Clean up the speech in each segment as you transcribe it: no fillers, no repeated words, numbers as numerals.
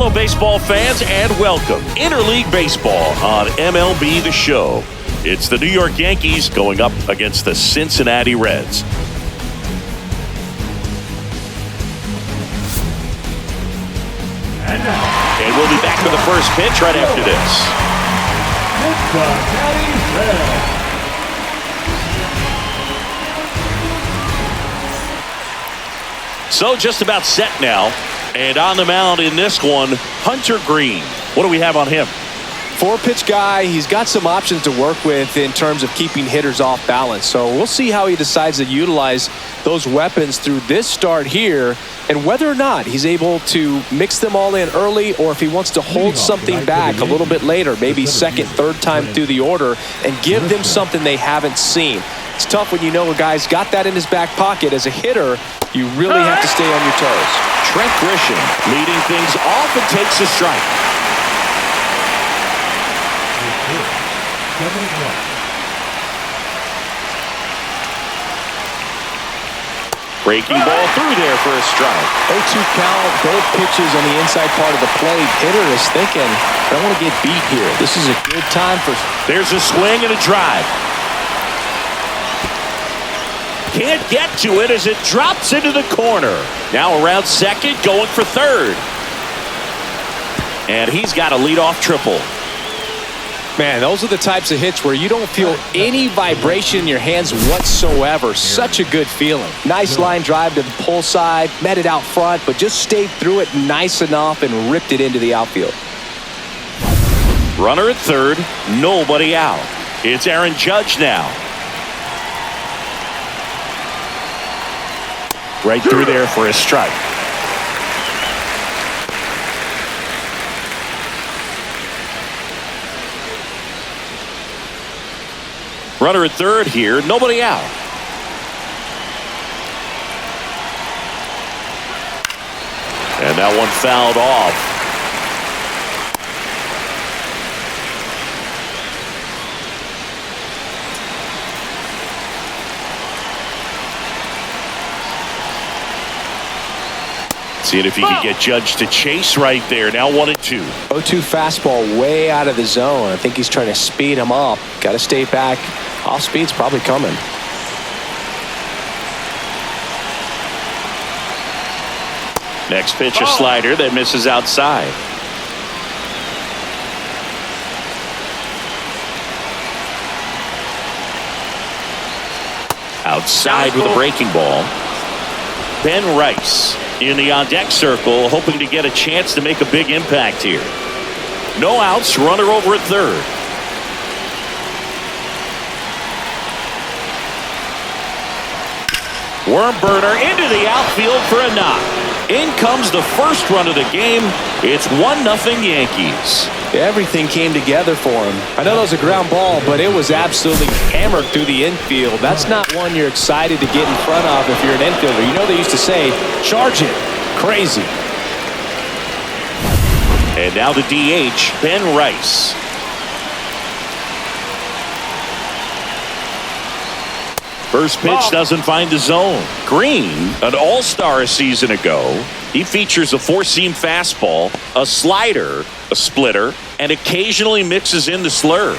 Hello, baseball fans, and welcome. Interleague Baseball on MLB The Show. It's the New York Yankees going up against the Cincinnati Reds. And we'll be back with the first pitch right after this. Cincinnati Reds. So just about set now. And on the mound in this one, Hunter Green. What do we have on him? Four-pitch guy. He's got some options to work with in terms of keeping hitters off balance. So we'll see how he decides to utilize those weapons through this start here and whether or not he's able to mix them all in early or if he wants to hold something back a little bit later, maybe second, third time through the order and give them something they haven't seen. It's tough when you know a guy's got that in his back pocket. As a hitter, you really have to stay on your toes. Trent Grisham leading things off and takes a strike. Breaking ball through there for a strike. 0-2 count, both pitches on the inside part of the plate. Hitter is thinking, I don't want to get beat here. This is a good time for... There's a swing and a drive. Can't get to it as it drops into the corner. Now around second, going for third. And he's got a leadoff triple. Man, those are the types of hits where you don't feel any vibration in your hands whatsoever. Such a good feeling. Nice line drive to the pull side, met it out front, but just stayed through it nice enough and ripped it into the outfield. Runner at third, nobody out. It's Aaron Judge now. Right through there for a strike. Runner at third here, nobody out. And that one fouled off. Seeing if he can get Judge to chase right there. Now 1-2. 0-2 fastball way out of the zone. I think he's trying to speed him up. Got to stay back. Off speed's probably coming. Next pitch, a slider that misses outside. Outside with a breaking ball. Ben Rice in the on-deck circle, hoping to get a chance to make a big impact here. No outs, runner over at third. Worm burner into the outfield for a knock. In comes the first run of the game. It's 1-0 Yankees. Everything came together for him. I know that was a ground ball, but it was absolutely hammered through the infield. That's not one you're excited to get in front of if you're an infielder. You know they used to say, charge it. Crazy. And now the DH, Ben Rice. First pitch doesn't find the zone. Green, an all-star a season ago. He features a four-seam fastball, a slider, a splitter, and occasionally mixes in the slurve.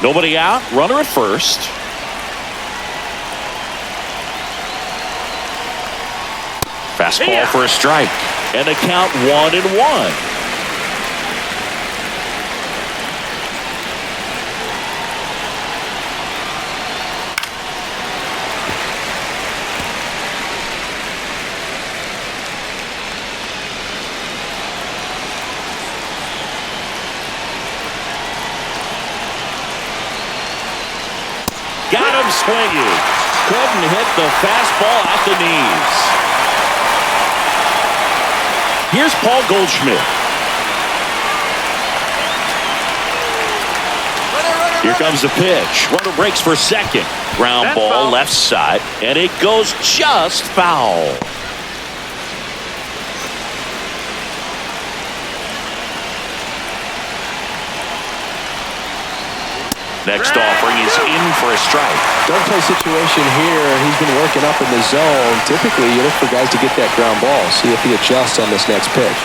Nobody out, runner at first. Fastball for a strike. And the count 1-1. Got him swinging. Couldn't hit the fastball at the knees. Here's Paul Goldschmidt. Here comes the pitch. Runner breaks for second. Ground ball left side, and it goes just foul. Next offering is in for a strike. Don't play situation here. He's been working up in the zone. Typically, you look for guys to get that ground ball. See if he adjusts on this next pitch.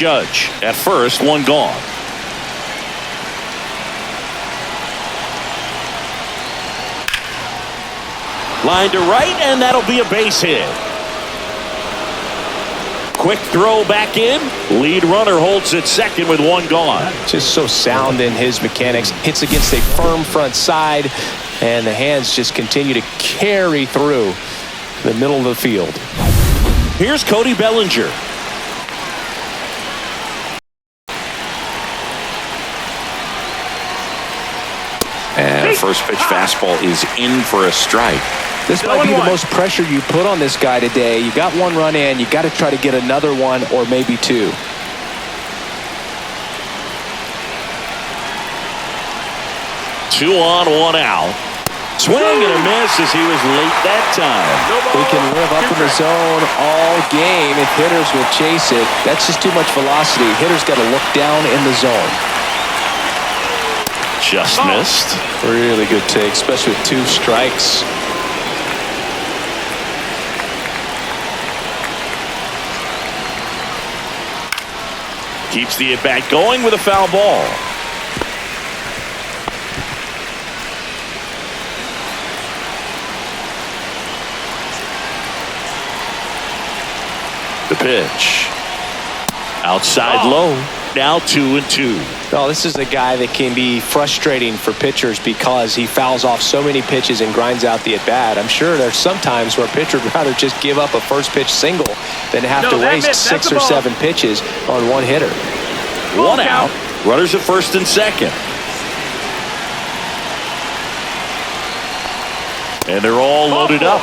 Judge. At first, one gone. Line to right, and that'll be a base hit. Quick throw back in. Lead runner holds at second with one gone. Just so sound in his mechanics. Hits against a firm front side, and the hands just continue to carry through the middle of the field. Here's Cody Bellinger. And the first pitch fastball is in for a strike. This might be the most pressure you put on this guy today. You got one run in, you got to try to get another one or maybe two. Two on, one out. Swing and a miss as he was late that time. He can live up in the zone all game if hitters will chase it. That's just too much velocity. Hitters got to look down in the zone. Just missed. Really good take, especially with two strikes. Keeps the at-bat going with a foul ball. The pitch. Outside low. Now 2-2. Well, this is a guy that can be frustrating for pitchers because he fouls off so many pitches and grinds out the at-bat. I'm sure there's some times where a pitcher would rather just give up a first pitch single than have to waste 6 or 7 pitches on one hitter. One out. Runners at first and second. And they're all loaded up.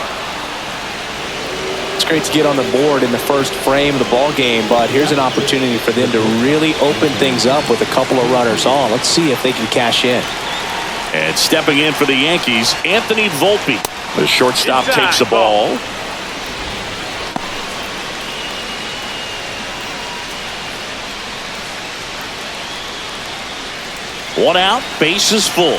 It's great to get on the board in the first frame of the ball game, but here's an opportunity for them to really open things up with a couple of runners on. Let's see if they can cash in. And stepping in for the Yankees, Anthony Volpe. The shortstop takes the ball. One out, base is full.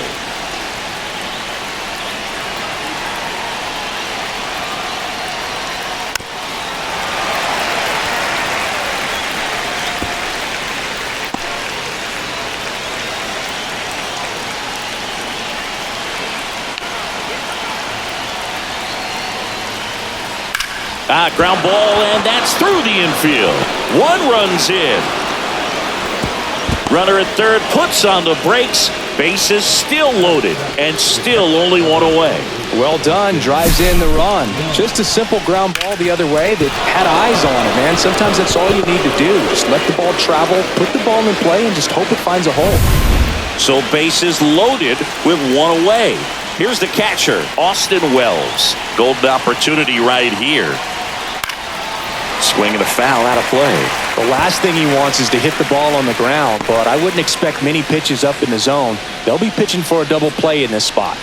Ground ball, and that's through the infield. One runs in. Runner at third puts on the brakes. Bases still loaded and still only one away. Well done. Drives in the run. Just a simple ground ball the other way that had eyes on it, man. Sometimes that's all you need to do. Just let the ball travel, put the ball in play, and just hope it finds a hole. So bases loaded with one away. Here's the catcher, Austin Wells. Golden opportunity right here. Swing and a foul out of play. The last thing he wants is to hit the ball on the ground, but I wouldn't expect many pitches up in the zone. They'll be pitching for a double play in this spot.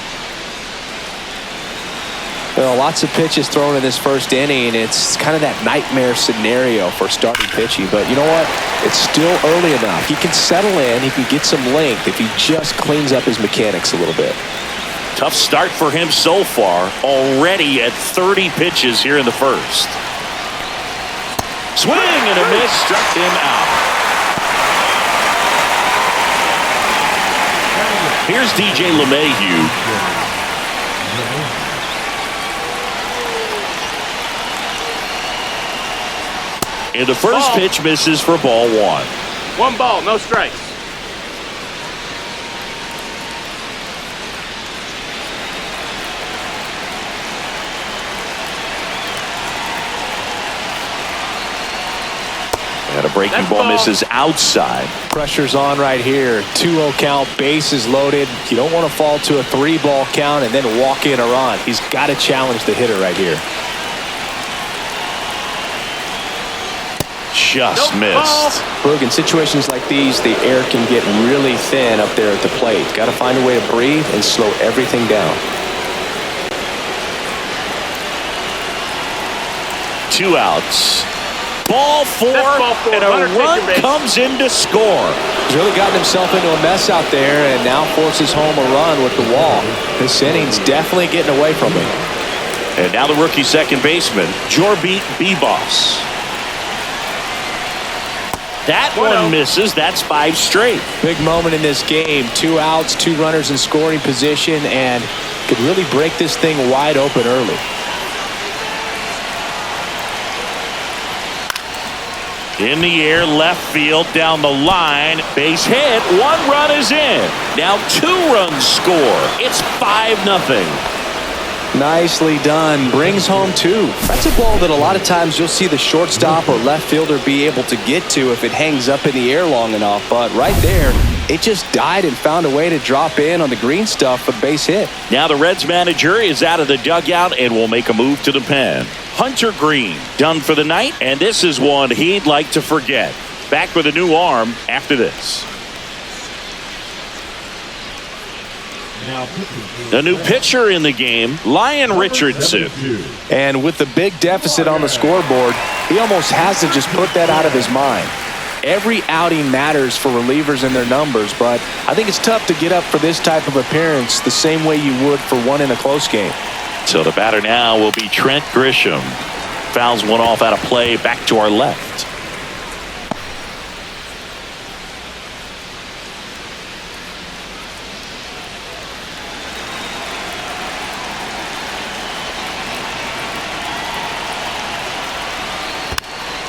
Well, lots of pitches thrown in this first inning. It's kind of that nightmare scenario for starting pitching, but you know what? It's still early enough. He can settle in. He can get some length if he just cleans up his mechanics a little bit. Tough start for him so far. Already at 30 pitches here in the first. Swing and a miss, struck him out. Here's DJ LeMahieu. And the first pitch misses for ball one. One ball, no strikes. And a breaking ball misses outside. Pressure's on right here. 2-0 count, bases loaded. You don't want to fall to a 3-ball count and then walk in a run. He's got to challenge the hitter right here. Just missed. Boog, in situations like these, the air can get really thin up there at the plate. Got to find a way to breathe and slow everything down. 2 outs. Ball four, and a run comes in to score. He's really gotten himself into a mess out there and now forces home a run with the walk. This inning's definitely getting away from him. And now the rookie second baseman, Jorbeat Bebos. That one misses. That's 5 straight. Big moment in this game. 2 outs, 2 runners in scoring position, and could really break this thing wide open early. In the air, left field, down the line, base hit, 1 run is in. Now 2 runs score. It's 5-0. Nicely done. Brings home 2. That's a ball that a lot of times you'll see the shortstop or left fielder be able to get to if it hangs up in the air long enough. But right there, it just died and found a way to drop in on the green stuff for base hit. Now the Reds manager is out of the dugout and will make a move to the pen. Hunter Green done for the night, and this is one he'd like to forget. Back with a new arm after this. The new pitcher in the game, Lyon Richardson. And with the big deficit on the scoreboard, he almost has to just put that out of his mind. Every outing matters for relievers and their numbers, but I think it's tough to get up for this type of appearance the same way you would for one in a close game. So the batter now will be Trent Grisham. Fouls one off out of play, back to our left.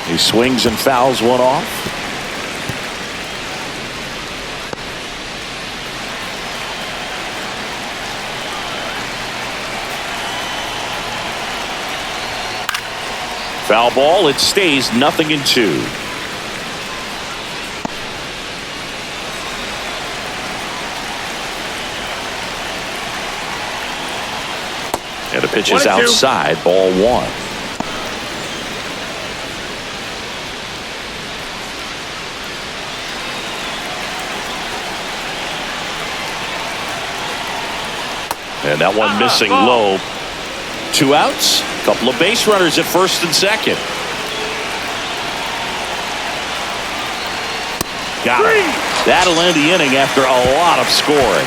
He swings and fouls one off. Foul ball. It stays 0-2. And the pitch is outside. Ball 1. And that one missing low. 2 outs. Couple of base runners at first and second. Got it. That'll end the inning after a lot of scoring.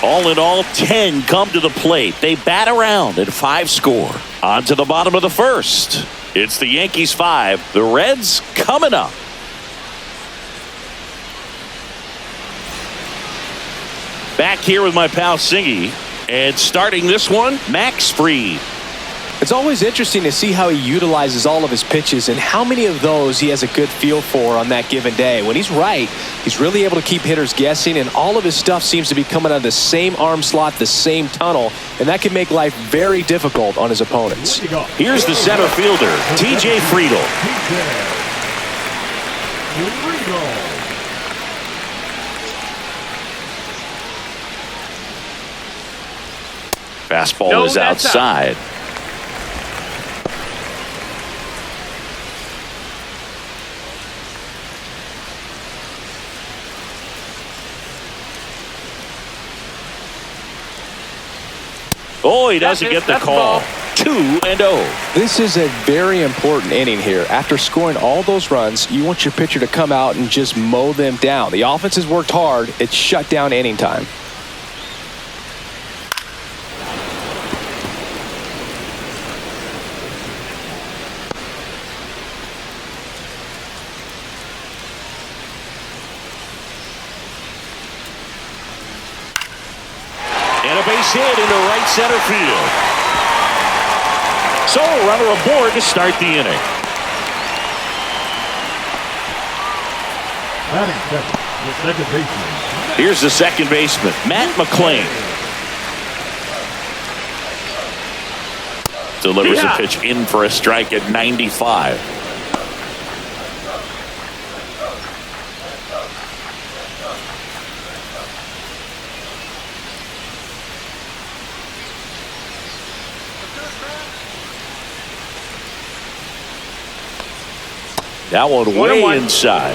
All in all, 10 come to the plate. They bat around and 5 score. On to the bottom of the first. It's the Yankees 5. The Reds coming up. Back here with my pal Singy. And starting this one, Max Fried. It's always interesting to see how he utilizes all of his pitches and how many of those he has a good feel for on that given day. When he's right, he's really able to keep hitters guessing, and all of his stuff seems to be coming out of the same arm slot, the same tunnel, and that can make life very difficult on his opponents. Here's the center fielder, TJ Friedl. Fastball is outside. Oh, he doesn't get the call. 2-0. This is a very important inning here. After scoring all those runs, you want your pitcher to come out and just mow them down. The offense has worked hard. It's shut down inning time. Base hit into right center field. So a runner aboard to start the inning. Here's the second baseman, Matt McClain. Delivers a pitch in for a strike at 95. That one way inside.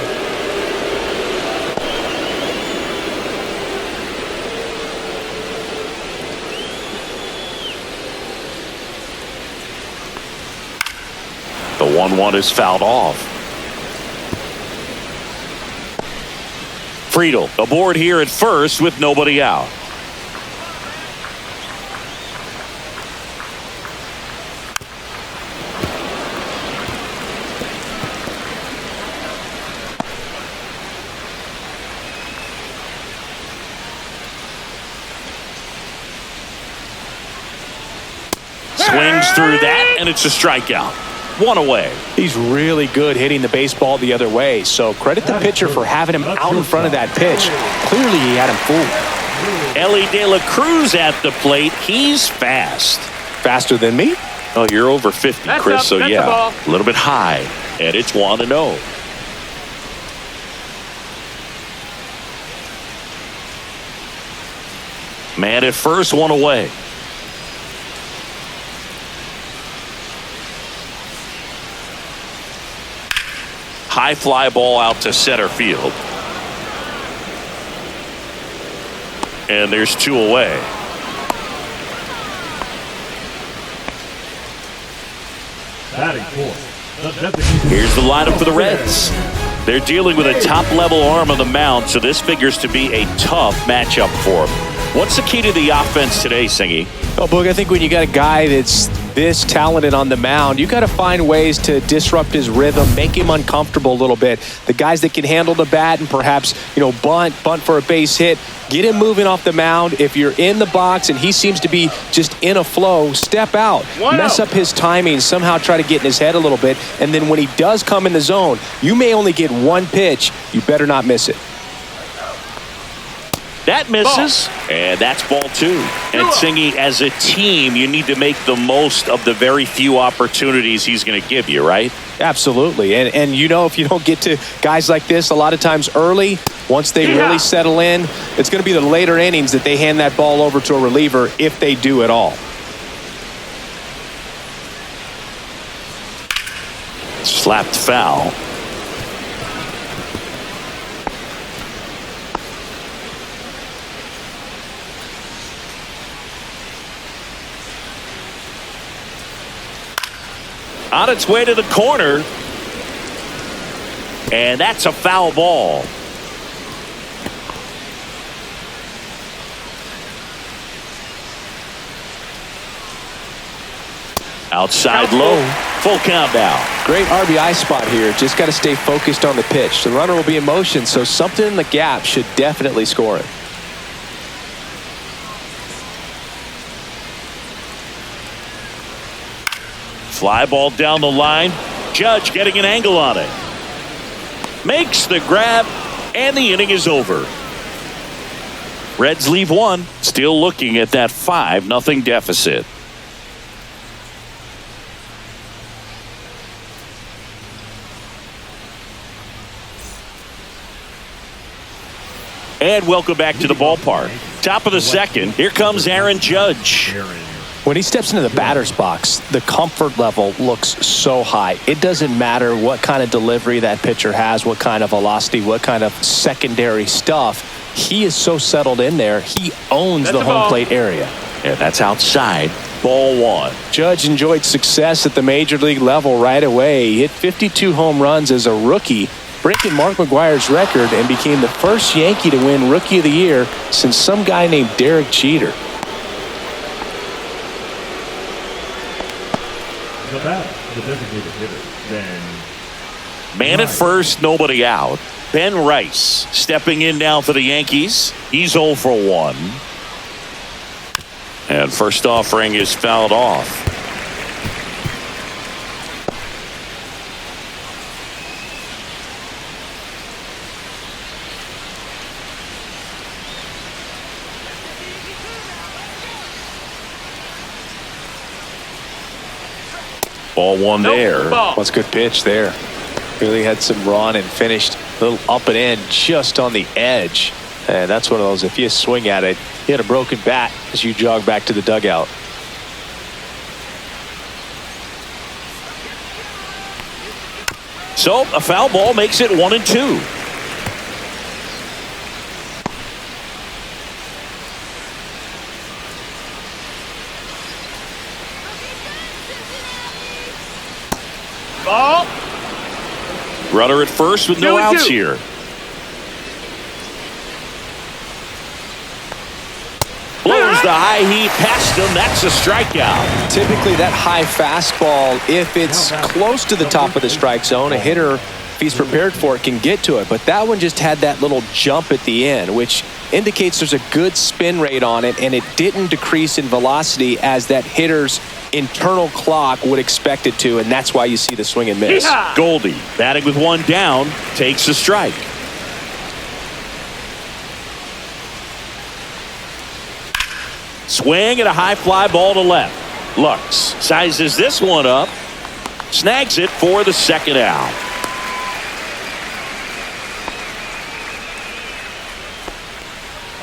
The 1-1 is fouled off. Friedl aboard here at first with nobody out. swings through that, and it's a strikeout. One away. He's really good hitting the baseball the other way, so credit the pitcher for having him out in front of that pitch. Clearly, he had him fooled. Ellie De La Cruz at the plate. He's fast. Faster than me? Oh, you're over 50, That's Chris, up. so That's yeah, the ball. a little bit high. And it's 1-0. Man at first, one away. High fly ball out to center field. And there's 2 away. Here's the lineup for the Reds. They're dealing with a top-level arm on the mound, so this figures to be a tough matchup for them. What's the key to the offense today, Singy? Oh, Boog, I think when you got a guy that's this talented on the mound, you got to find ways to disrupt his rhythm, make him uncomfortable a little bit. The guys that can handle the bat and perhaps, bunt for a base hit, get him moving off the mound. If you're in the box and he seems to be just in a flow, step out. Mess up his timing, somehow try to get in his head a little bit. And then when he does come in the zone, you may only get one pitch. You better not miss it. That misses, and that's ball 2. And Singy, as a team, you need to make the most of the very few opportunities he's going to give you, right? Absolutely. And if you don't get to guys like this a lot of times early, once they really settle in, it's going to be the later innings that they hand that ball over to a reliever if they do at all. Slapped foul. On its way to the corner. And that's a foul ball. Outside low. Full count now. Great RBI spot here. Just got to stay focused on the pitch. The runner will be in motion, so something in the gap should definitely score it. Fly ball down the line. Judge getting an angle on it. Makes the grab, and the inning is over. Reds leave 1. Still looking at that 5-0 deficit. And welcome back to the ballpark. Top of the second. Here comes Aaron Judge. When he steps into the batter's box, the comfort level looks so high. It doesn't matter what kind of delivery that pitcher has, what kind of velocity, what kind of secondary stuff. He is so settled in there. He owns the home plate area. Yeah, that's outside. Ball 1. Judge enjoyed success at the major league level right away. He hit 52 home runs as a rookie, breaking Mark McGwire's record, and became the first Yankee to win Rookie of the Year since some guy named Derek Jeter. The designated hitter, then Man at first, nobody out. Ben Rice stepping in now for the Yankees. He's 0 for 1. And first offering is fouled off. Ball 1 there. That's a good pitch there. Really had some run and finished a little up and in just on the edge. And that's one of those, if you swing at it, you had a broken bat as you jog back to the dugout. So a foul ball makes it 1-2. Ball. Runner at first with no outs here. Blows the high heat past him. That's a strikeout. Typically that high fastball, if it's close to the top of the strike zone, a hitter, if he's prepared for it, can get to it. But that one just had that little jump at the end, which indicates there's a good spin rate on it, and it didn't decrease in velocity as that hitter's internal clock would expect it to, and that's why you see the swing and miss. Goldie, batting with one down, takes a strike. Swing and a high fly ball to left. Lux sizes this one up, snags it for the second out.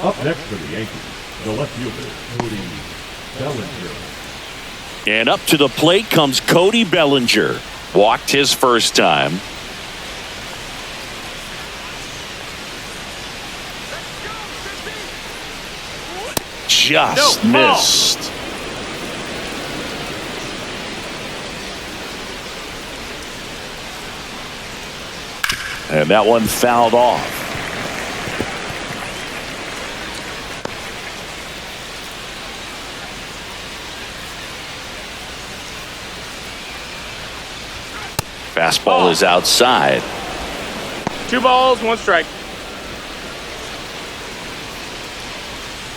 Up next for the Yankees, the left fielder, Cody Bellinger. And up to the plate comes Cody Bellinger. Walked his first time. Just missed. And that one fouled off. Fastball is outside. 2 balls, 1 strike.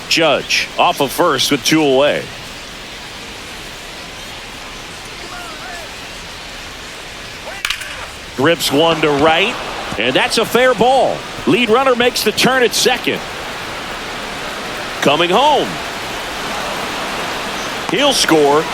Judge off of first with 2 away. Grips one to right, and that's a fair ball. Lead runner makes the turn at second. Coming home. He'll score.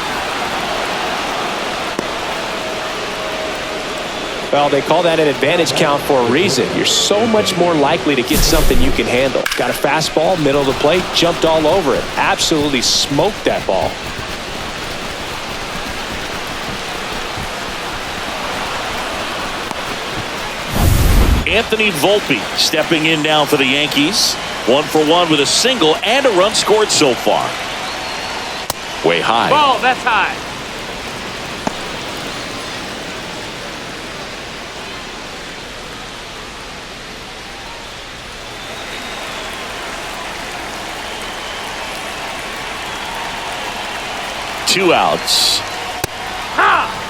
Well, they call that an advantage count for a reason. You're so much more likely to get something you can handle. Got a fastball, middle of the plate, jumped all over it. Absolutely smoked that ball. Anthony Volpe stepping in now for the Yankees. 1 for 1 with a single and a run scored so far. Way high. Ball, that's high. Two outs. Ha!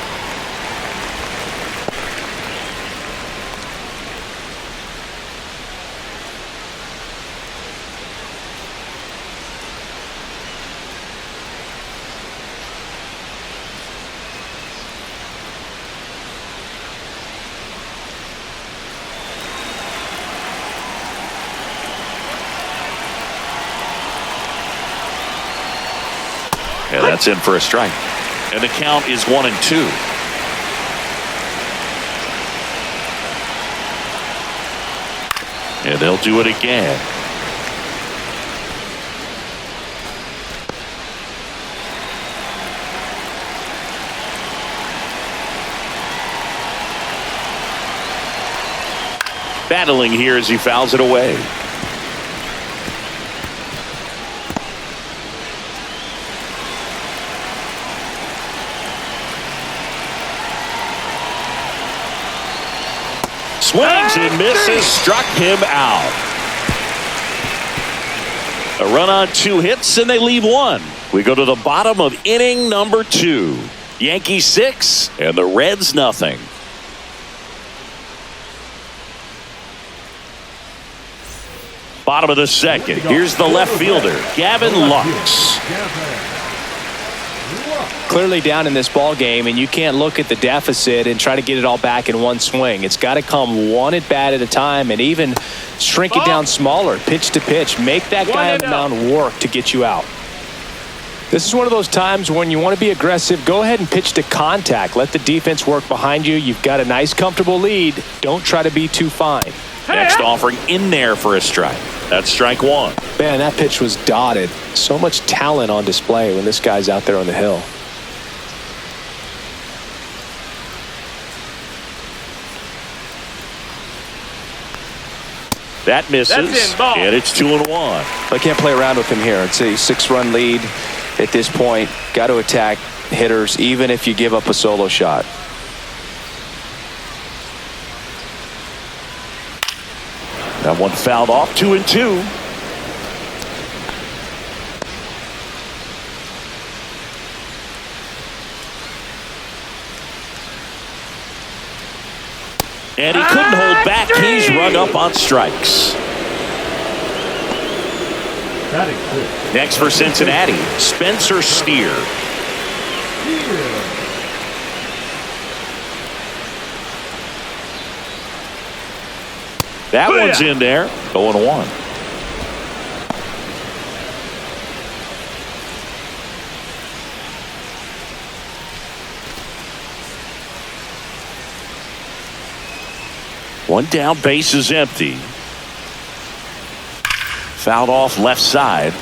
Yeah, that's in for a strike. And the count is 1-2. And they'll do it again. Battling here as he fouls it away. Swings and misses, struck him out. A run on 2 hits and they leave 1. We go to the bottom of inning number 2. Yankees 6 and the Reds nothing. Bottom of the second. Here's the left fielder, Gavin Lux. Clearly down in this ball game, and you can't look at the deficit and try to get it all back in one swing. It's got to come one at bat at a time, and even shrink it down smaller, pitch to pitch. Make that guy on the mound work to get you out. This is one of those times when you want to be aggressive. Go ahead and pitch to contact. Let the defense work behind you. You've got a nice, comfortable lead. Don't try to be too fine. Next offering in there for a strike. That's strike 1. Man, that pitch was dotted. So much talent on display when this guy's out there on the hill. That misses, and it's 2-1. I can't play around with him here. It's a 6-run lead at this point. Got to attack hitters, even if you give up a solo shot. That one fouled off, 2-2. And he couldn't hold back. He's run up on strikes. Next for Cincinnati, Spencer Steer. That one's in there. 0-1. One down, base is empty. Fouled off left side.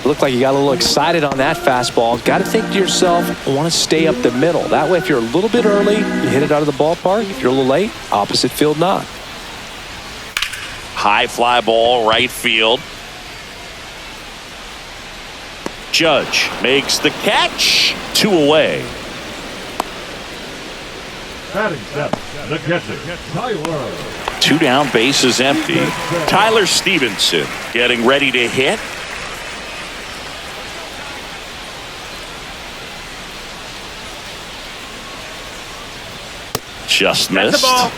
Looked like you got a little excited on that fastball. Got to think to yourself, I want to stay up the middle. That way, if you're a little bit early, you hit it out of the ballpark. If you're a little late, opposite field not. High fly ball, right field. Judge makes the catch. 2 away. Batting seventh, the catcher, Tyler. 2 down, base is empty. Tyler Stevenson getting ready to hit. Just That's missed. the ball.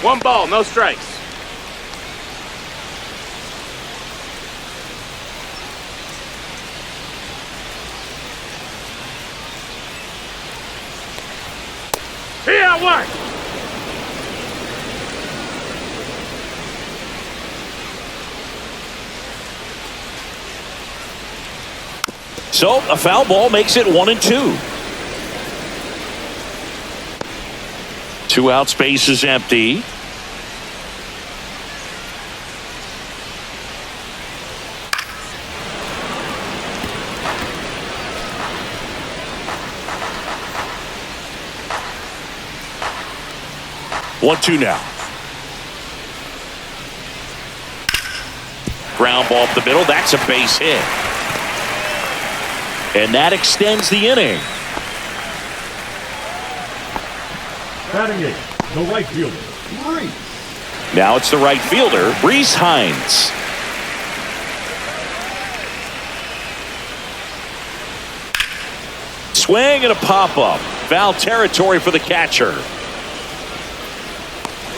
1 ball, no strikes. Here, work. So a foul ball makes it 1-2. 2 outs, base is empty. One, two now. Ground ball up the middle. That's a base hit. And that extends the inning. Batting eighth, the right fielder, Reese. Now it's the right fielder, Reese Hines. Swing and a pop-up. Foul territory for the catcher.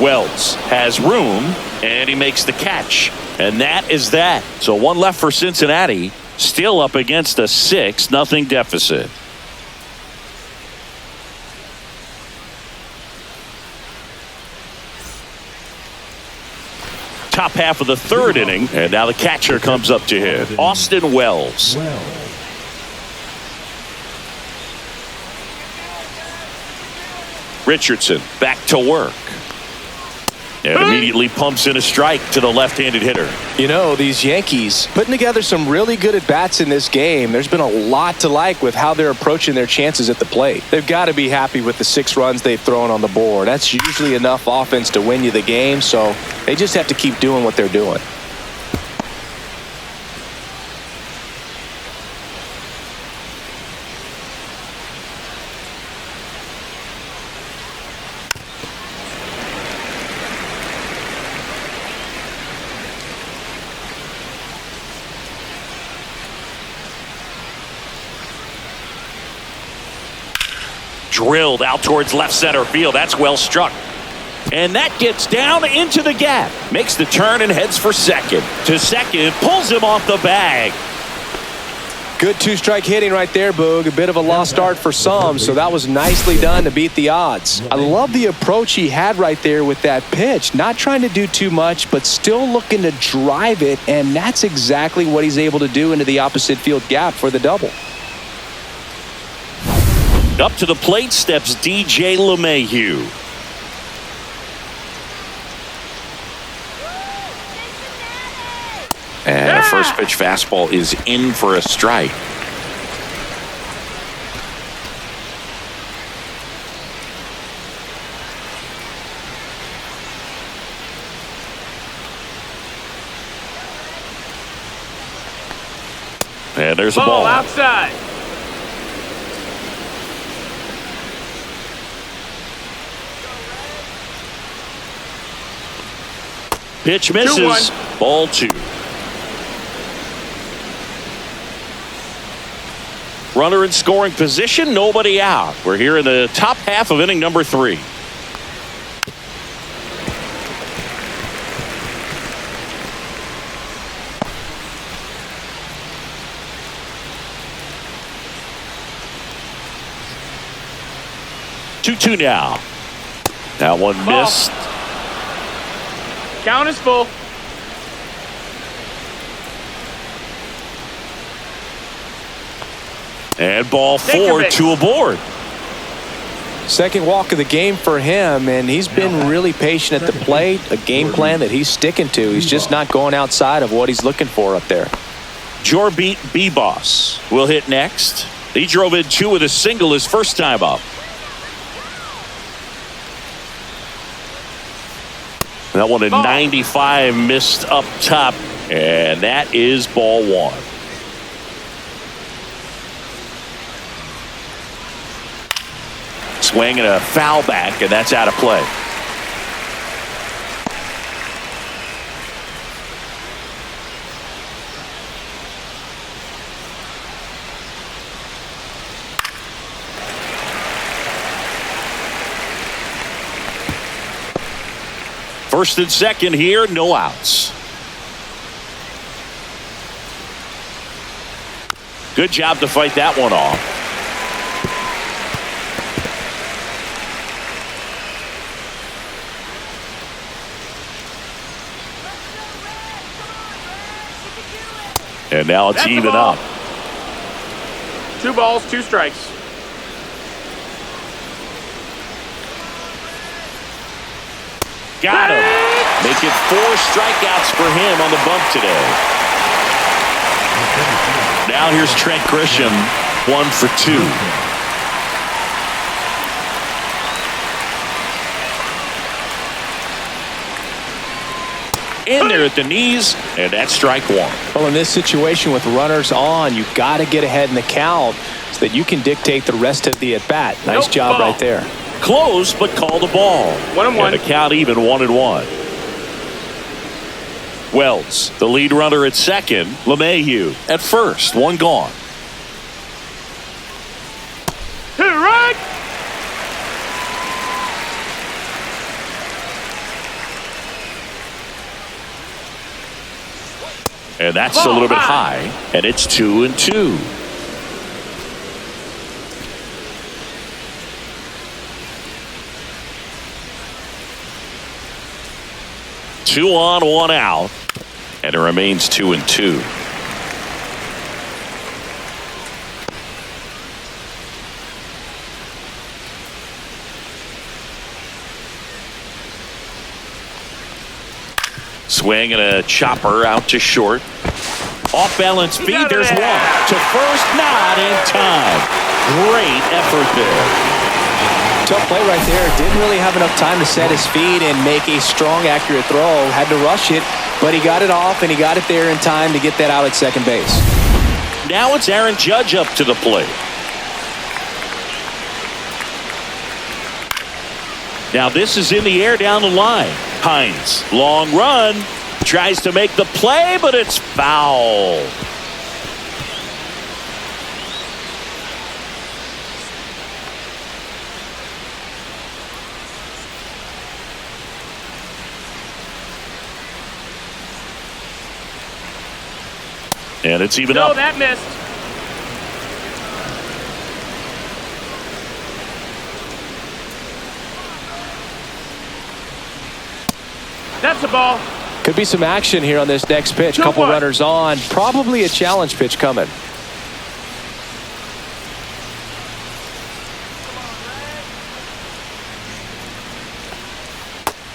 Wells has room, and he makes the catch. And that is that. So 1 left for Cincinnati. Still up against a 6-0 deficit. Top half of the 3rd inning, and now the catcher comes up to hit. Austin Wells. Richardson back to work. And immediately pumps in a strike to the left-handed hitter. You know, these Yankees putting together some really good at-bats in this game. There's been a lot to like with how they're approaching their chances at the plate. They've got to be happy with the 6 runs they've thrown on the board. That's usually enough offense to win you the game, so they just have to keep doing what they're doing. Drilled out towards left center field. That's well struck. And that gets down into the gap. Makes the turn and heads for second. To second, pulls him off the bag. Good 2-strike hitting right there, Boog. A bit of a lost start for some, so that was nicely done to beat the odds. I love the approach he had right there with that pitch. Not trying to do too much, but still looking to drive it, and that's exactly what he's able to do into the opposite field gap for the double. Up to the plate steps DJ LeMahieu. And a first pitch fastball is in for a strike. And there's a ball. Outside. Pitch misses. 2-1. Ball 2. Runner in scoring position, nobody out. We're here in the top half of inning number 3. 2-2 now. That one missed. Count is full. And ball Take your 4, pick. 2 aboard. Second walk of the game for him, and he's been really patient at the plate. A game plan that he's sticking to. He's just not going outside of what he's looking for up there. Jorbeat B-Boss will hit next. He drove in 2 with a single his first time up. That one at 95 missed up top, and that is ball 1. Swing and a foul back, and that's out of play. First and second here, no outs. Good job to fight that one off. And now it's even up. 2 balls, 2 strikes. Got him. Making 4 strikeouts for him on the bump today. Now here's Trent Grisham, 1 for 2. In there at the knees, and that's strike 1. Well, in this situation with runners on, you've got to get ahead in the count so that you can dictate the rest of the at-bat. Nice job right there. Close, but called a ball. 1-1. And the count even 1-1. Wells, the lead runner at second. LeMahieu at first. 1 gone. Right. And that's a little bit high. And it's 2-2. Two on, 1 out, and it remains 2-2. Swing and a chopper out to short. Off balance feed. There's 1 to first, not in time. Great effort there. Tough play right there. Didn't really have enough time to set his feet and make a strong, accurate throw. Had to rush it, but he got it off, and he got it there in time to get that out at second base. Now it's Aaron Judge up to the plate. Now this is in the air down the line. Hines, long run, tries to make the play, but it's foul. And it's even up. No, that missed. That's a ball. Could be some action here on this next pitch. Couple 2-1. runners on. Probably a challenge pitch coming.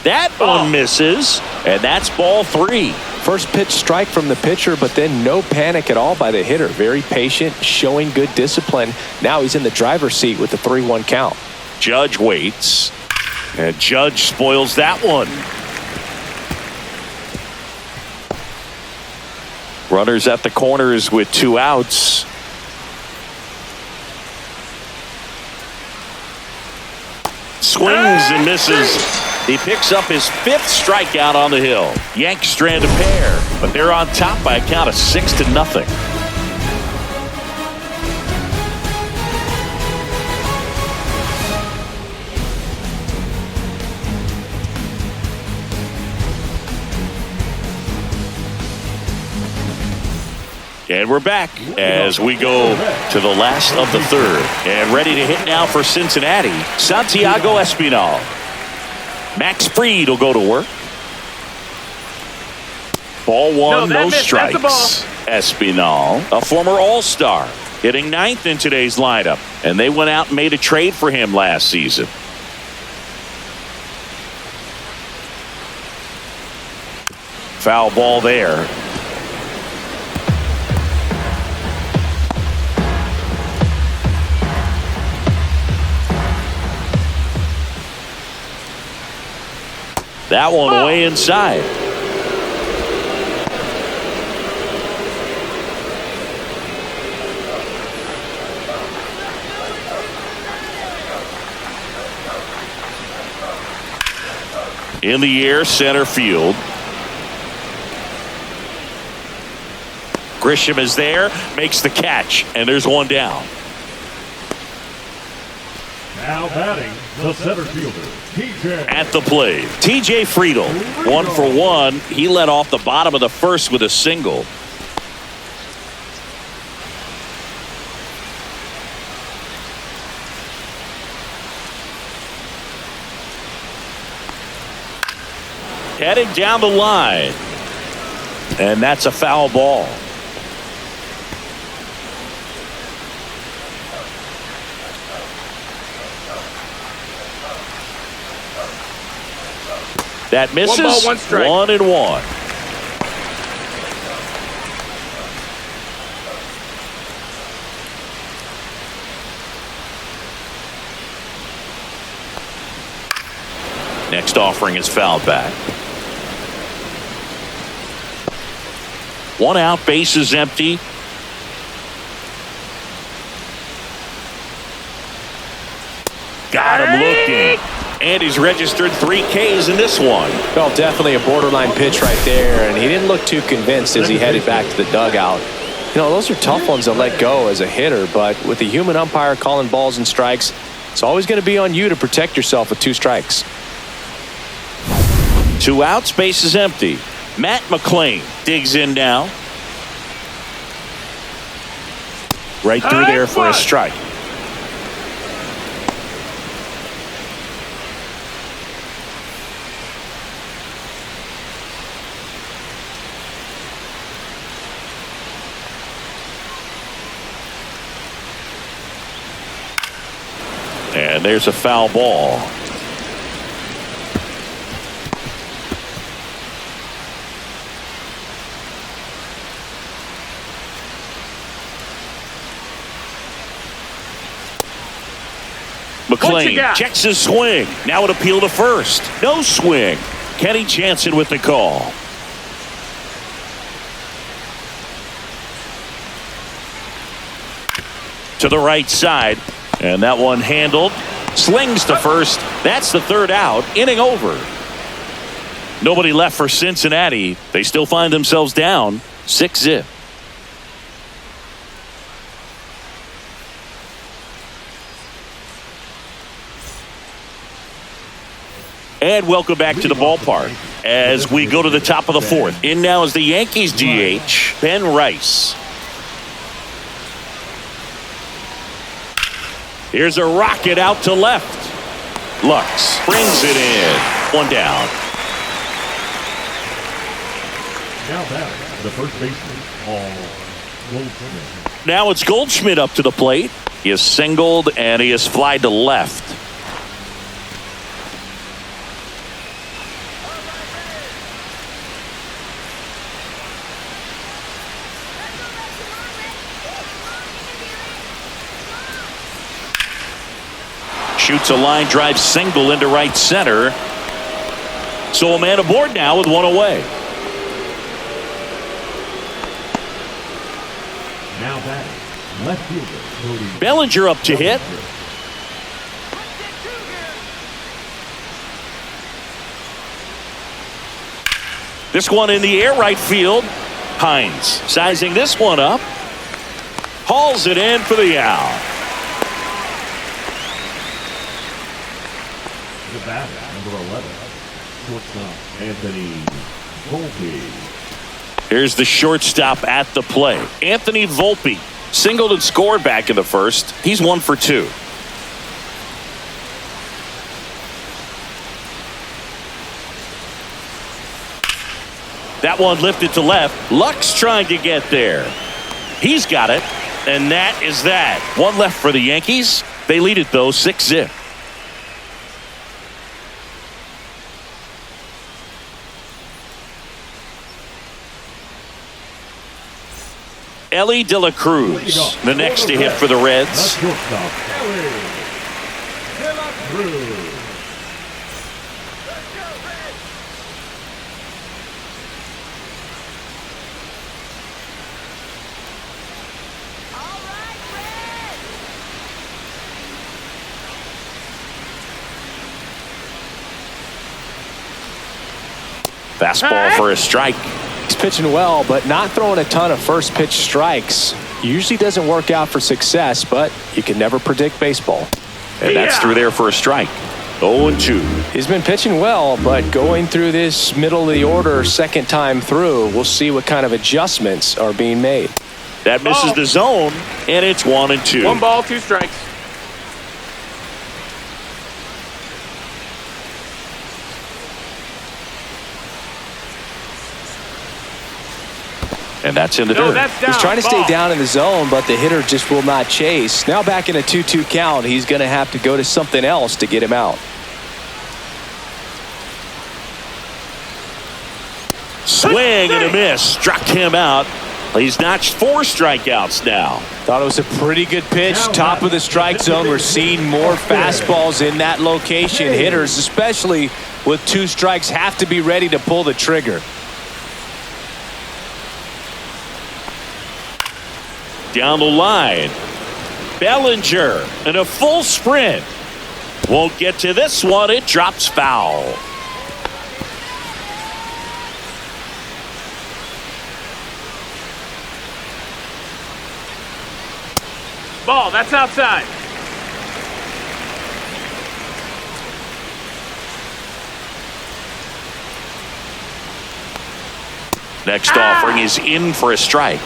That one misses, and that's ball 3. First pitch strike from the pitcher, but then no panic at all by the hitter. Very patient, showing good discipline. Now he's in the driver's seat with the 3-1 count. Judge waits, and Judge spoils that one. Runners at the corners with 2 outs. Swings and misses. He picks up his 5th strikeout on the hill. Yanks strand a pair, but they're on top by a count of 6-0. And we're back as we go to the last of the third. And ready to hit now for Cincinnati, Santiago Espinal. Max Fried will go to work. Ball one, no strikes. Espinal, a former All-Star, hitting ninth in today's lineup. And they went out and made a trade for him last season. Foul ball there. That one way inside. In the air, center field. Grisham is there, makes the catch, and there's one down. Now batting, the center fielder, TJ. At the plate, TJ Friedl, 1 for 1. He led off the bottom of the first with a single. Heading down the line. And that's a foul ball. That misses. 1 ball, 1 strike. 1-1. Next offering is fouled back. 1 out, base is empty. Got him looking. And he's registered 3 Ks in this one. Well, definitely a borderline pitch right there, and he didn't look too convinced as he headed back to the dugout. You know, those are tough ones to let go as a hitter, but with the human umpire calling balls and strikes, it's always going to be on you to protect yourself with 2 strikes. 2 outs, base is empty. Matt McLean digs in now. Right through there for a strike. And there's a foul ball. McLean checks his swing. Now an appeal to first. No swing. Kenny Jansen with the call. To the right side. And that one handled. Slings to first. That's the 3rd out. Inning over. Nobody left for Cincinnati. They still find themselves down 6-0. And welcome back to the ballpark as we go to the top of the 4th. In now is the Yankees DH, Ben Rice. Here's a rocket out to left. Lux brings it in. 1 down. Now batting, the first baseman, Goldschmidt. Now it's Goldschmidt up to the plate. He is singled and he is flied to left. Shoots a line drive single into right center. So a man aboard now with 1 away. Now batting, left fielder, Bellinger up to hit. This one in the air, right field. Hines sizing this one up. Hauls it in for the out. The batter, number 11, shortstop Anthony Volpe. Here's the shortstop at the plate. Anthony Volpe singled and scored back in the first. He's 1 for 2. That one lifted to left. Lux trying to get there. He's got it. And that is that. One left for the Yankees. They lead it, though, 6-0. Ellie De La Cruz, the next to hit for the Reds. Fastball for a strike. He's pitching well, but not throwing a ton of first pitch strikes. Usually doesn't work out for success, but you can never predict baseball. And that's through there for a strike. 0-2. He's been pitching well, but going through this middle of the order second time through, we'll see what kind of adjustments are being made. That misses the zone, and it's 1-2. 1 ball, 2 strikes. And that's in the dirt. That's down. He's trying to stay Ball. down in the zone, but the hitter just will not chase. Now back in a 2-2 count, he's going to have to go to something else to get him out. Swing and a miss. Struck him out. He's notched 4 strikeouts now. Thought it was a pretty good pitch. Top of the strike zone. We're seeing more fastballs in that location. Hitters, especially with 2 strikes, have to be ready to pull the trigger. Down the line. Bellinger and a full sprint. Won't get to this one. It drops foul. Ball, that's outside. Next offering is in for a strike.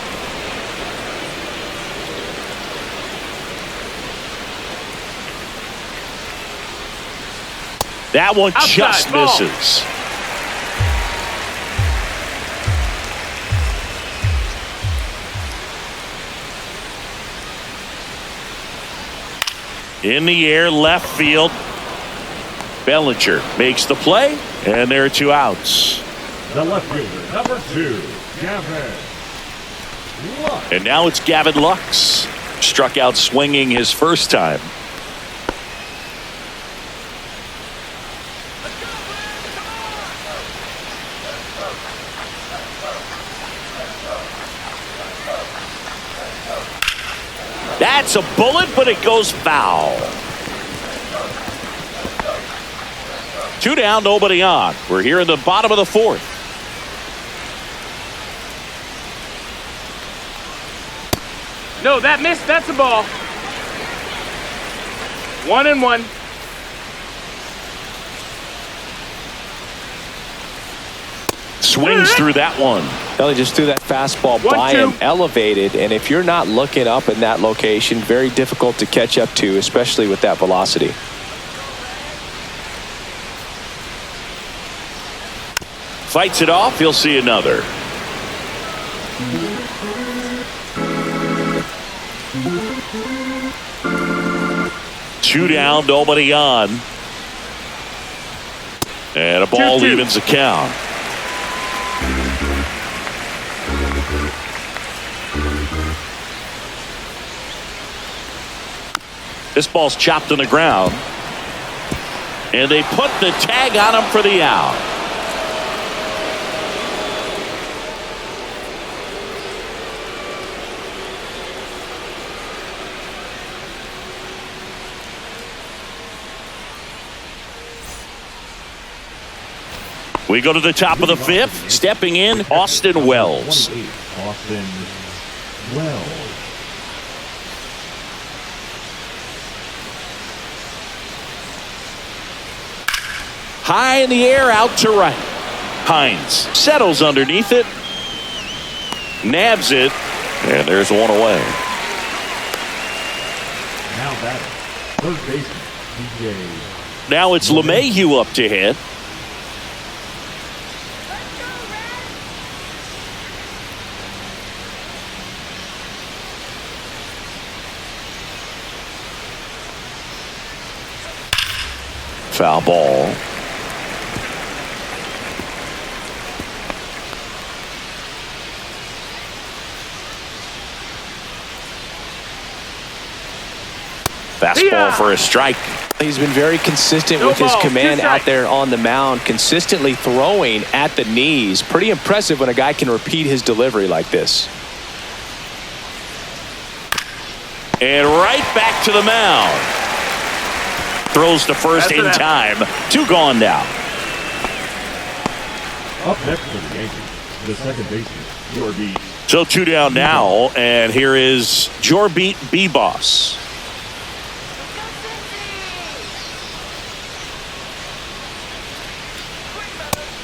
That one Outside, just ball. misses. In the air, left field. Bellinger makes the play, and there are 2 outs. The left fielder, number 2, Gavin Lux. And now it's Gavin Lux. Struck out swinging his first time. That's a bullet, but it goes foul. 2 down, nobody on. We're here in the bottom of the 4th. No, that missed. That's a ball. 1-1. Swings through that one. Ellie just threw that fastball 1-2. by him, elevated, and if you're not looking up in that location, very difficult to catch up to, especially with that velocity. Fights it off. He'll see another. Two down, nobody on. And a ball 2-2. evens the count. This ball's chopped on the ground. And they put the tag on him for the out. We go to the top of the 5th. Stepping in, Austin Wells. Austin Wells. High in the air, out to right. Hines settles underneath it. Nabs it, and there's one away. Now batting, third baseman, DJ. Now it's LeMahieu up to hit. Foul ball. Fastball for a strike. He's been very consistent with his command out there on the mound, consistently throwing at the knees. Pretty impressive when a guy can repeat his delivery like this. And right back to the mound. Throws to first in time. 2 gone now. Up next for the Yankees, the second baseman, York. So 2 down now, and here is Jorbeat B-Boss.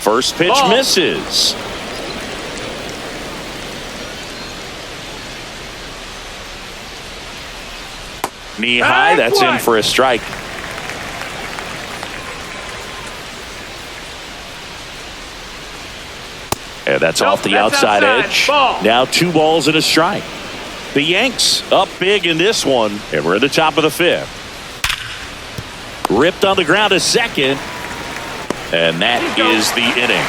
First pitch misses. Knee high, that's in for a strike. And that's off the outside edge. Now 2 balls and a strike. The Yanks up big in this one, and we're at the top of the 5th. Ripped on the ground to second, and that is the inning.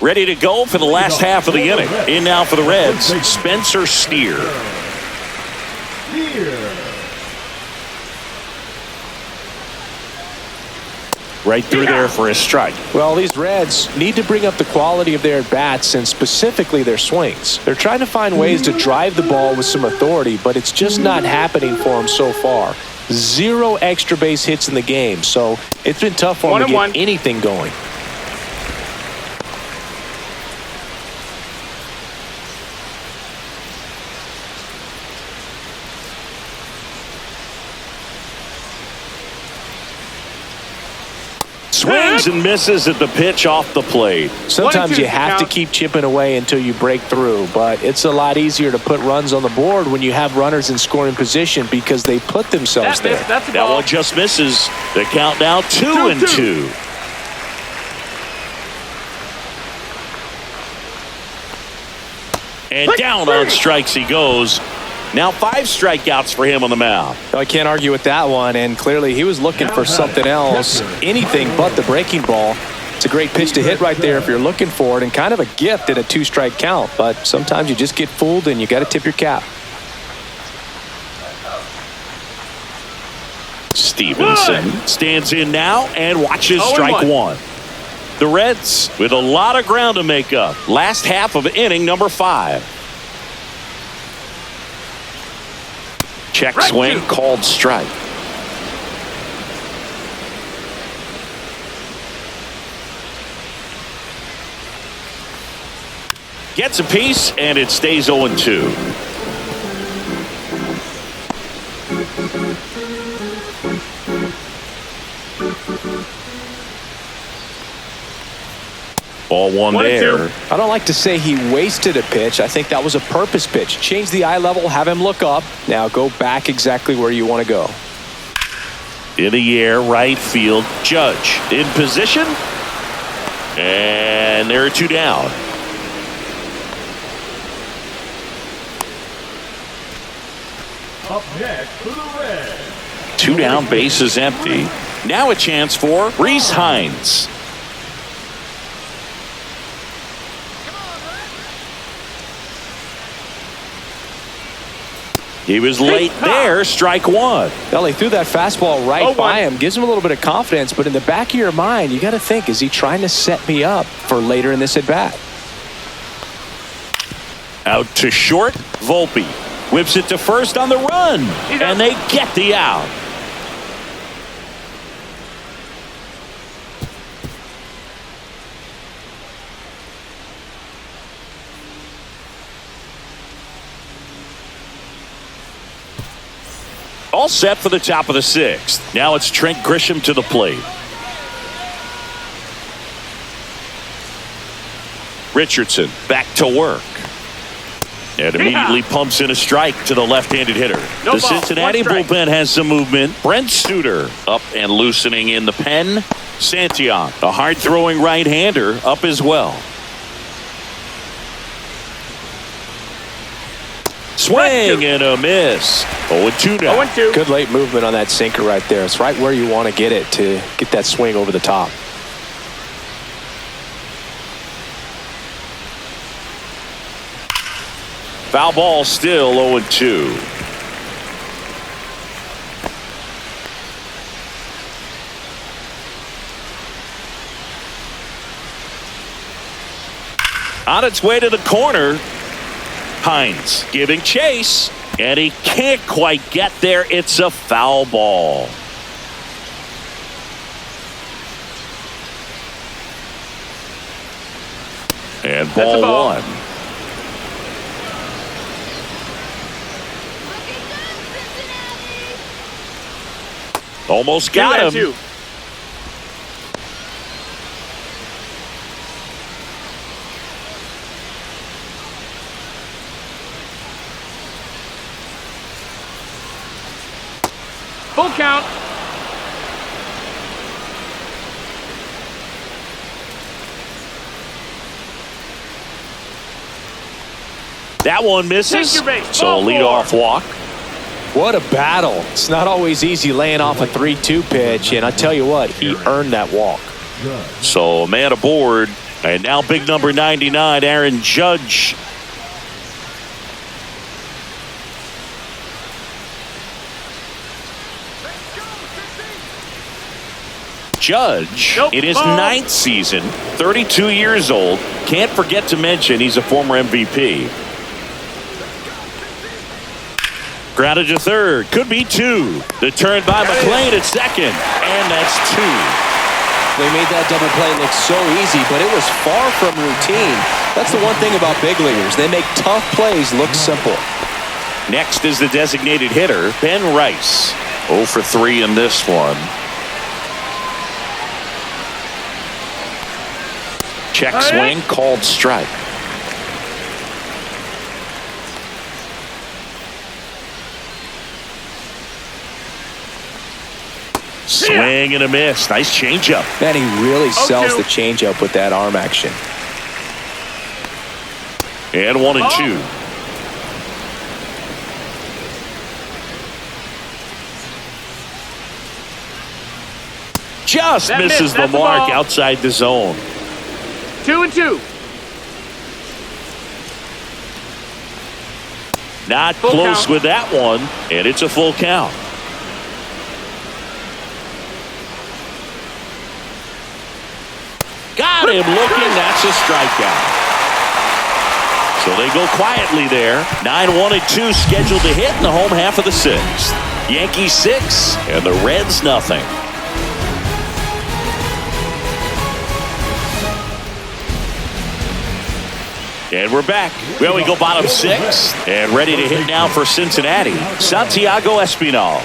Ready to go for the last half of the inning. In now for the Reds, Spencer Steer. Right through there for a strike. Well, these Reds need to bring up the quality of their at-bats and specifically their swings. They're trying to find ways to drive the ball with some authority, but it's just not happening for them so far. 0 extra base hits in the game, so it's been tough for them to get anything going. Swings and misses at the pitch off the plate. Sometimes you have to keep chipping away until you break through, but it's a lot easier to put runs on the board when you have runners in scoring position because they put themselves there. That one just misses. The count now 2-2. And down on strikes he goes. Now 5 strikeouts for him on the mound. I can't argue with that one, and clearly he was looking for something else, anything but the breaking ball. It's a great pitch to hit right there if you're looking for it, and kind of a gift at a 2-strike count, but sometimes you just get fooled and you got to tip your cap. Stevenson stands in now and watches strike 1. The Reds with a lot of ground to make up. Last half of inning number 5. Check swing, called strike. Gets a piece, and it stays 0-2. Ball 1 there. I don't like to say he wasted a pitch. I think that was a purpose pitch. Change the eye level, have him look up. Now go back exactly where you want to go. In the air, right field. Judge in position. And there are 2 down. Up next for the Reds. 2 down, bases empty. Now a chance for Rhys Hines. He was late there, strike 1. Well, he threw that fastball right by him. Gives him a little bit of confidence, but in the back of your mind, you got to think, is he trying to set me up for later in this at-bat? Out to short, Volpe. Whips it to first on the run, and they get the out. All set for the top of the 6th. Now it's Trent Grisham to the plate. Richardson back to work. And immediately pumps in a strike to the left-handed hitter. No the ball, Cincinnati bullpen has some movement. Brent Suter up and loosening in the pen. Santillan, a hard-throwing right-hander, up as well. Swing and a miss. 0-2 now. 0-2. Good late movement on that sinker right there. It's right where you want to get it to get that swing over the top. Foul ball still 0-2. On its way to the corner. Hines giving chase. And he can't quite get there. It's a foul ball. And ball 1. Almost got him. 2-2. Full count. That one misses. Take your base. So a Ball 4. leadoff walk. What a battle. It's not always easy laying off a 3-2 pitch, and I tell you what, he earned that walk. So a man aboard. And now big number 99, Aaron Judge. Judge in his 9th season, 32 years old. Can't forget to mention he's a former MVP. Grounded to third. Could be 2. The turn by McClain at second. And that's 2. They made that double play look so easy, but it was far from routine. That's the one thing about big leaguers. They make tough plays look simple. Next is the designated hitter, Ben Rice. 0 for 3 in this one. Check swing, called strike. Swing and a miss. Nice changeup. Man, he really sells the changeup with that arm action. And 1-2. Just misses the mark outside the zone. 2-2. Not close with that one, and it's a full count. Got him looking. That's a strikeout. So they go quietly there. 9-1-2 scheduled to hit in the home half of the 6th. Yankees 6 and the Reds nothing. And we're back. Well, we go bottom 6 and ready to hit now for Cincinnati. Santiago Espinal.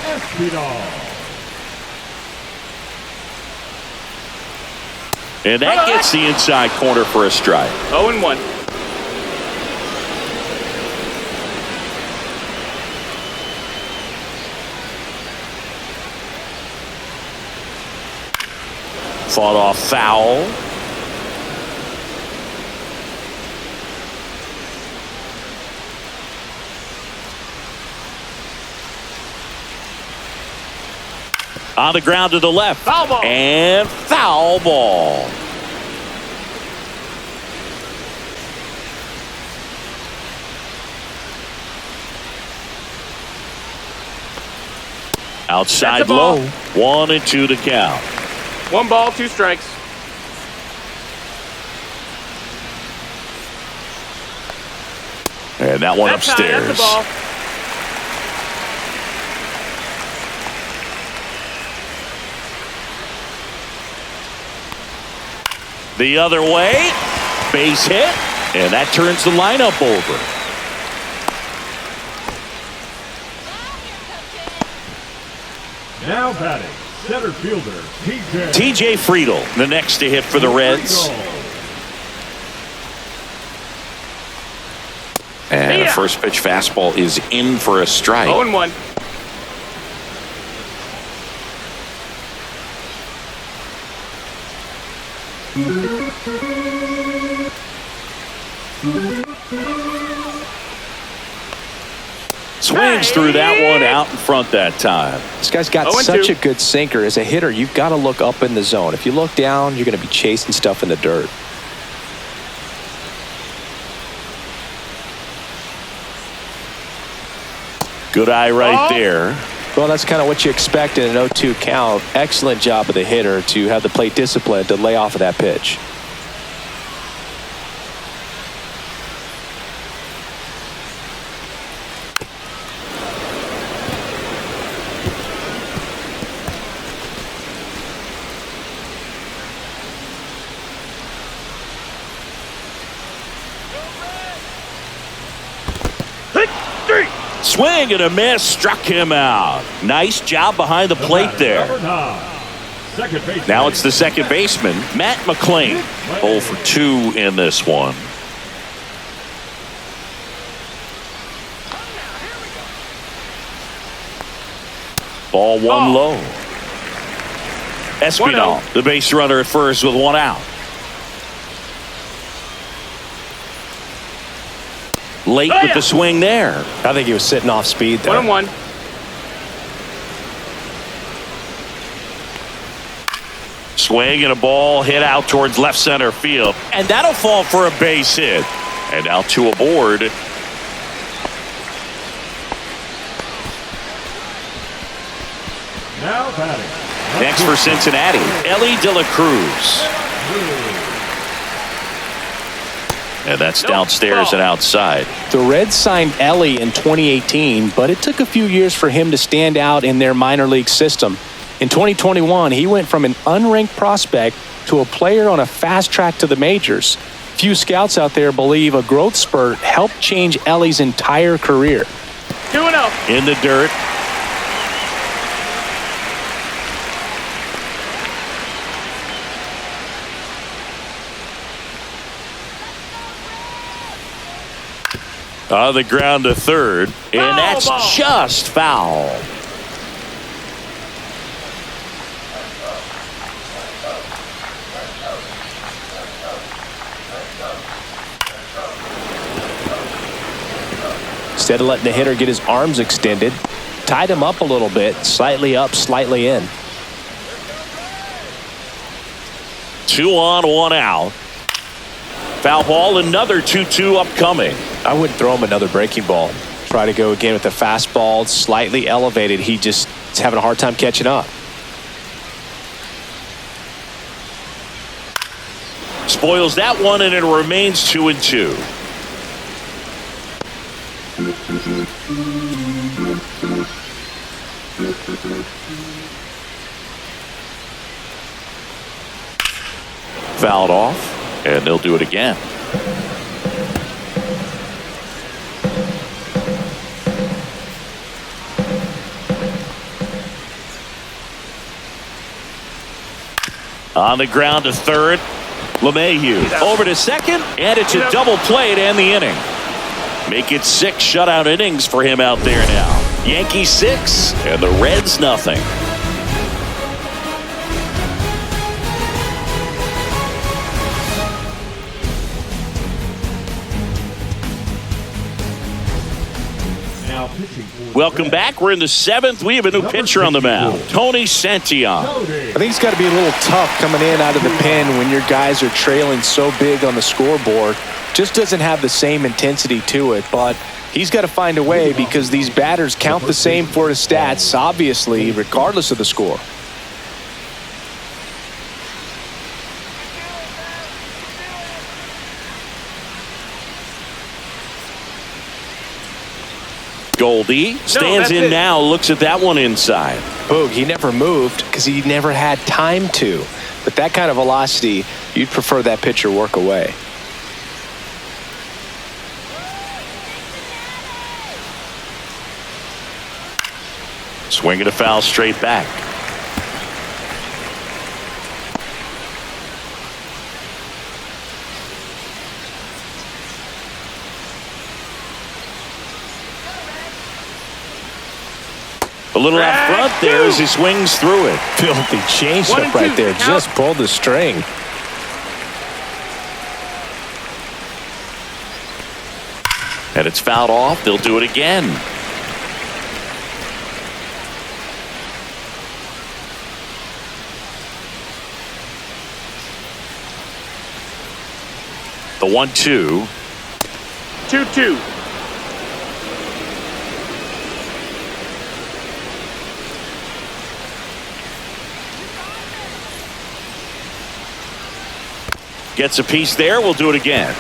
And that gets the inside corner for a strike. 0-1. Fought off foul. On the ground to the left. Foul ball. And foul ball. Outside low. 1-2 to count. 1 ball, 2 strikes. And that one That's upstairs. That's the ball. The other way, base hit, and that turns the lineup over. Now batting, center fielder, TJ Friedel, the next to hit for the Reds. And the first pitch fastball is in for a strike. 0-1. Swings through that one out in front that time. This guy's got such a good sinker. As a hitter, you've got to look up in the zone. If you look down, you're going to be chasing stuff in the dirt. Good eye right there. Well, that's kind of what you expect in an 0-2 count. Excellent job of the hitter to have the plate discipline to lay off of that pitch. Swing and a miss, struck him out. Nice job behind the plate there. Now it's the second baseman, Matt McClain. 0 for 2 in this one. Ball one low. Espinal, the base runner at first with one out. Late with the swing there. I think he was sitting off speed there. 1-1. Swing and a ball hit out towards left center field. And that'll fall for a base hit. And now 2 aboard. Now batting. Next for Cincinnati, Elly De La Cruz. And that's downstairs and outside. The Reds signed Elly in 2018, but it took a few years for him to stand out in their minor league system. In 2021, he went from an unranked prospect to a player on a fast track to the majors. Few scouts out there believe a growth spurt helped change Elly's entire career. 2-0. In the dirt. On the ground to third, and that's just foul. Instead of letting the hitter get his arms extended, tied him up a little bit, slightly up, slightly in. 2 on, 1 out. Foul ball, another 2-2 upcoming. I wouldn't throw him another breaking ball. Try to go again with the fastball, slightly elevated. He just is having a hard time catching up. Spoils that one, and it remains 2-2. Fouled off, and they'll do it again. On the ground to third, LeMahieu over to second, and it's a double play to end the inning. Make it 6 shutout innings for him out there now. Yankees 6 and the Reds nothing. Welcome back. We're in the 7th. We have a new pitcher on the mound, Tony Santillan. I think it's got to be a little tough coming in out of the pen when your guys are trailing so big on the scoreboard. Just doesn't have the same intensity to it, but he's got to find a way because these batters count the same for his stats, obviously, regardless of the score. Goldie stands in now, looks at that one inside. Boog, he never moved because he never had time to. But that kind of velocity, you'd prefer that pitcher work away. Swing and a foul straight back. A little out front there as he swings through it. Filthy changeup right there. Just pulled the string. And it's fouled off. They'll do it again. The 1-2. 2-2. Gets a piece there. We'll do it again.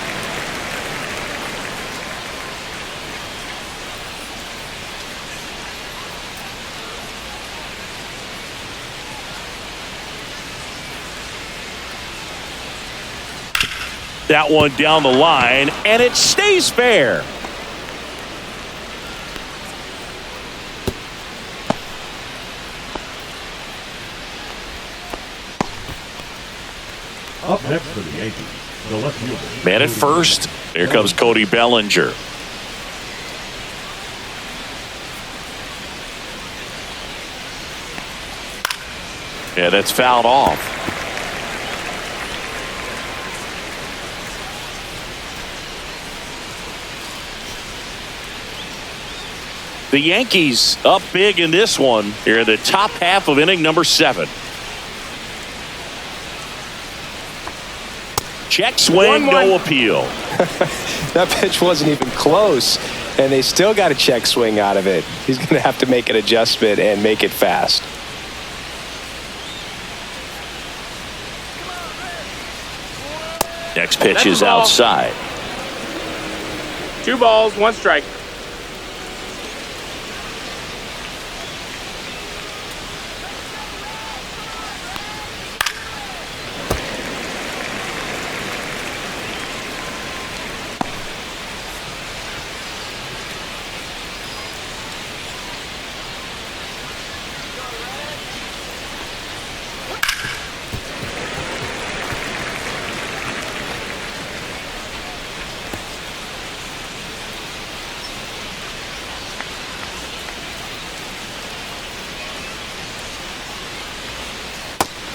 That one down the line, and it stays fair. Up next for the Yankees, the left fielder. Man at first. Here comes Cody Bellinger. Yeah, that's fouled off. The Yankees up big in this one here in the top half of inning number 7. Check swing, no appeal. That pitch wasn't even close, and they still got a check swing out of it. He's going to have to make an adjustment and make it fast. Next pitch is outside. 2 balls, 1 strike.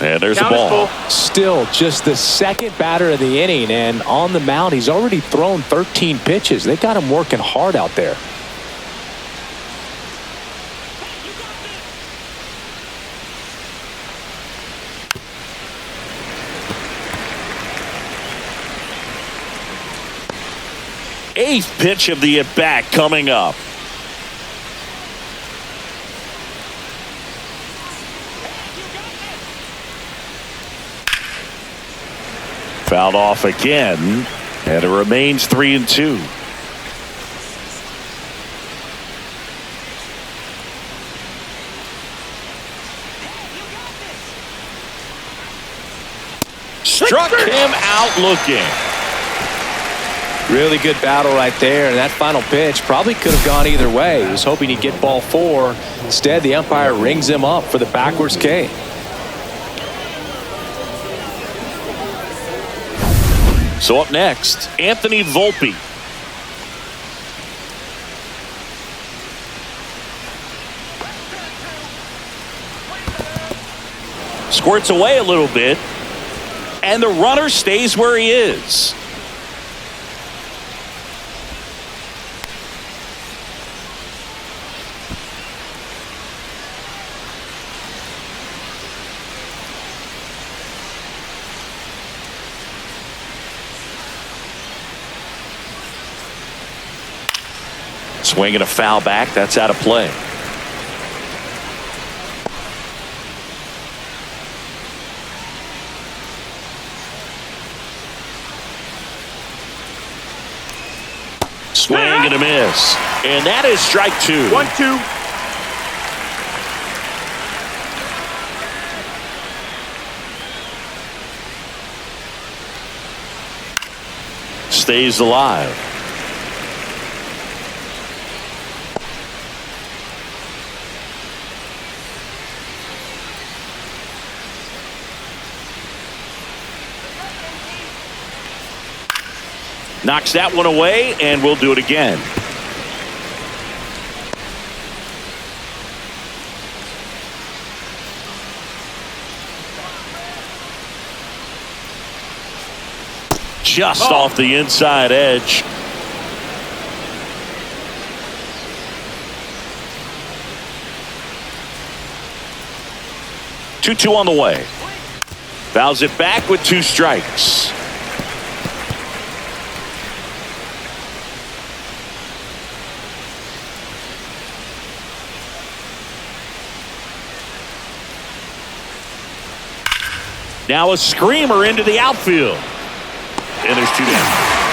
And there's the ball. Still just the second batter of the inning, and on the mound, he's already thrown 13 pitches. They got him working hard out there. Eighth pitch of the at-bat coming up. Fouled off again, and it remains 3-2. Struck him out looking. Really good battle right there, and that final pitch probably could have gone either way. He was hoping he'd get ball 4. Instead, the umpire rings him up for the backwards K. So up next, Anthony Volpe. Squirts away a little bit, and the runner stays where he is. Swing and a foul back. That's out of play. Swing and a miss. And that is strike 2. 1-2. Stays alive. Knocks that one away, and we'll do it again. Just off the inside edge. Two on the way. Fouls it back with 2 strikes. Now a screamer into the outfield. And there's 2 down.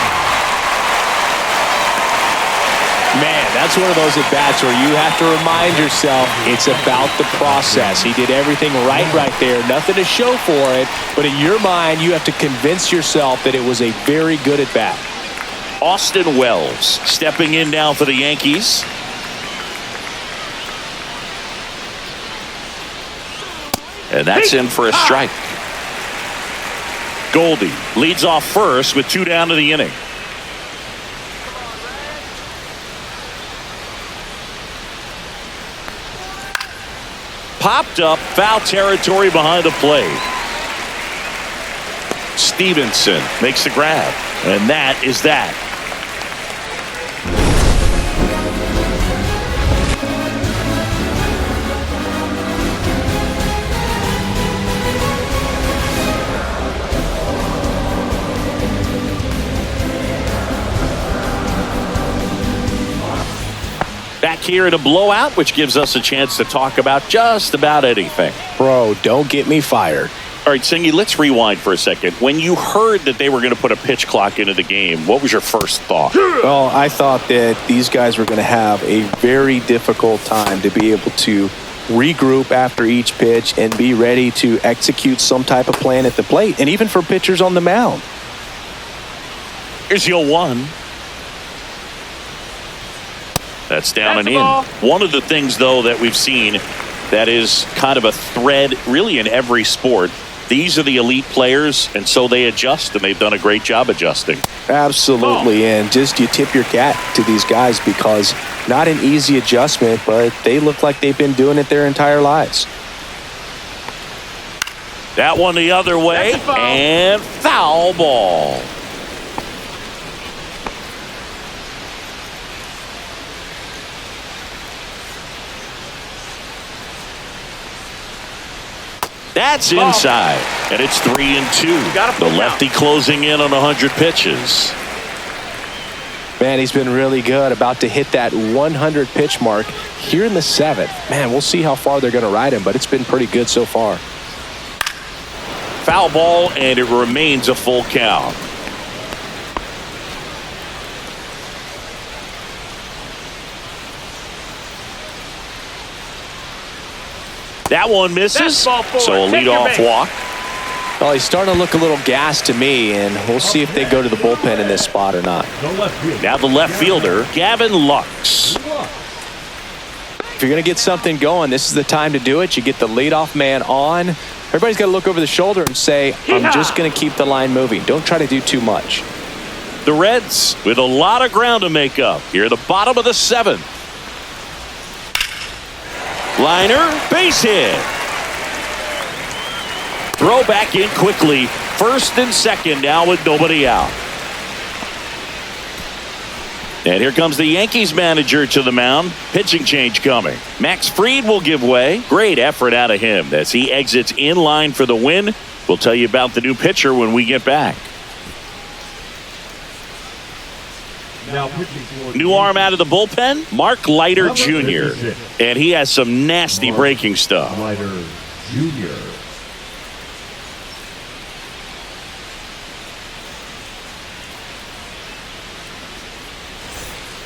Man, that's one of those at-bats where you have to remind yourself it's about the process. He did everything right there. Nothing to show for it. But in your mind, you have to convince yourself that it was a very good at-bat. Austin Wells stepping in now for the Yankees. And that's in for a strike. Goldie leads off first with 2 down to the inning. Popped up, foul territory behind the plate. Stevenson makes the grab, and that is that. Back here in a blowout, which gives us a chance to talk about just about anything. Bro, don't get me fired. All right, Singy, let's rewind for a second. When you heard that they were going to put a pitch clock into the game, what was your first thought? Well, I thought that these guys were going to have a very difficult time to be able to regroup after each pitch and be ready to execute some type of plan at the plate, and even for pitchers on the mound. Here's the 0-1. That's down and in. Ball. One of the things, though, that we've seen that is kind of a thread really in every sport. These are the elite players, and so they adjust, and they've done a great job adjusting. Absolutely, and just you tip your cap to these guys because not an easy adjustment, but they look like they've been doing it their entire lives. That one the other way, and foul ball. That's inside, and it's 3-2. The lefty closing in on 100 pitches. Man, he's been really good. About to hit that 100 pitch mark here in the 7th. Man, we'll see how far they're going to ride him, but it's been pretty good so far. Foul ball, and it remains a full count. That one misses, so a leadoff walk. Well, he's starting to look a little gassed to me, and we'll see if they go to the bullpen in this spot or not. Now the left fielder, Gavin Lux. If you're going to get something going, this is the time to do it. You get the leadoff man on. Everybody's got to look over the shoulder and say, I'm just going to keep the line moving. Don't try to do too much. The Reds with a lot of ground to make up here at the bottom of the 7th. Liner, base hit. Throw back in quickly. First and second now with nobody out. And here comes the Yankees manager to the mound. Pitching change coming. Max Fried will give way. Great effort out of him as he exits in line for the win. We'll tell you about the new pitcher when we get back. New arm out of the bullpen, Mark Leiter Jr. And he has some nasty breaking stuff. Leiter Jr.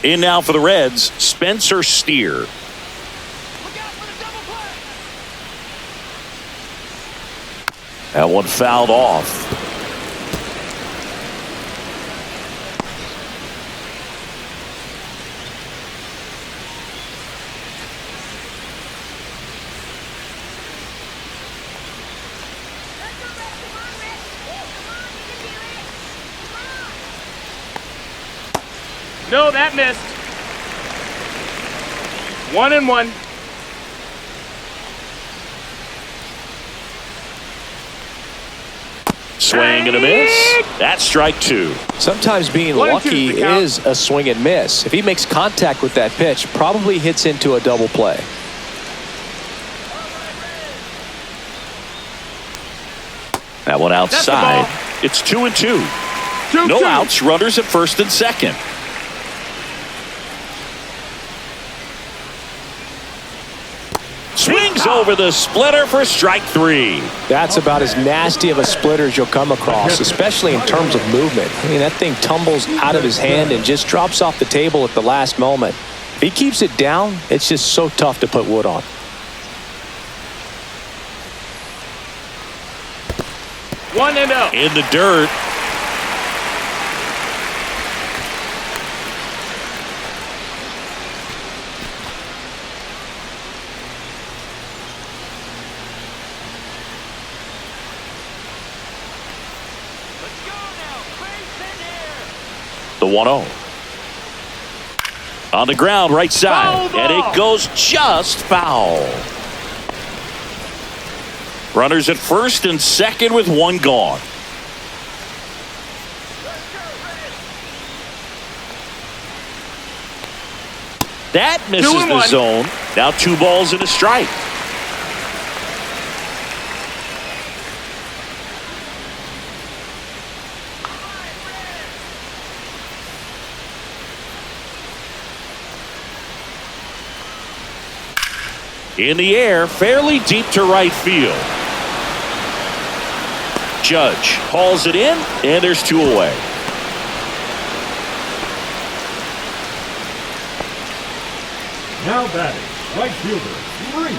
In now for the Reds, Spencer Steer. That one fouled off. No, that missed. 1-1. Swing and a miss. That's strike 2. Sometimes being 1-2 lucky the count. is a swing and miss. If he makes contact with that pitch, probably hits into a double play. That one outside. It's 2-2. 2-2. No outs. Runners at first and second. Swings over the splitter for strike 3. That's about as nasty of a splitter as you'll come across, especially in terms of movement. I mean, that thing tumbles out of his hand and just drops off the table at the last moment. If he keeps it down, it's just so tough to put wood on. One and out. In the dirt. The 1-0. On the ground, right side. Foul And ball. it goes just foul. Runners at first and second with one gone. That misses 2-1. the zone. Now 2 balls and a strike. In the air, fairly deep to right field. Judge hauls it in, and there's 2 away. Now batting, right fielder, Reese.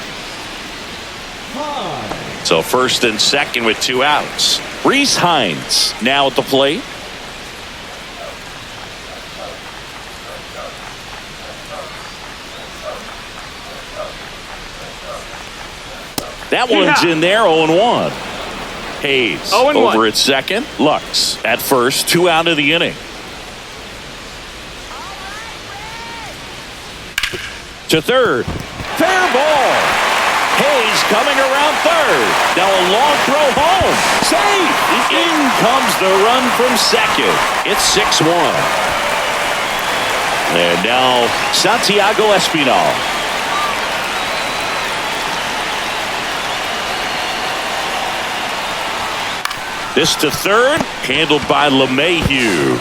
Hines. So first and second with 2 outs. Reese Hines now at the plate. That one's in there, 0-1. Hayes 0-1. over at second. Lux at first, 2 out of the inning. To third. Fair ball. Hayes coming around third. Now a long throw home. Safe. In comes the run from second. It's 6-1. And now Santiago Espinal. This to third, handled by LeMahieu.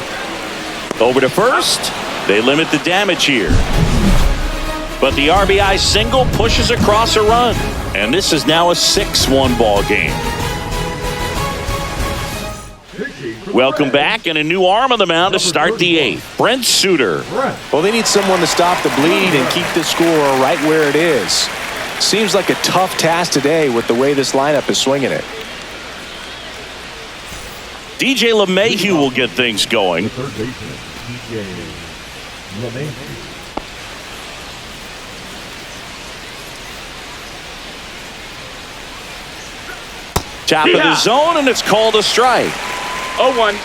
Over to first, they limit the damage here. But the RBI single pushes across a run. And this is now a 6-1 ball game. Welcome back, and a new arm on the mound to start the 8th. Brent Suter. Well, they need someone to stop the bleed and keep the score right where it is. Seems like a tough task today with the way this lineup is swinging it. DJ LeMahieu will get things going. Third baseman, DJ LeMahieu. Top of the zone, and it's called a strike. 0-1.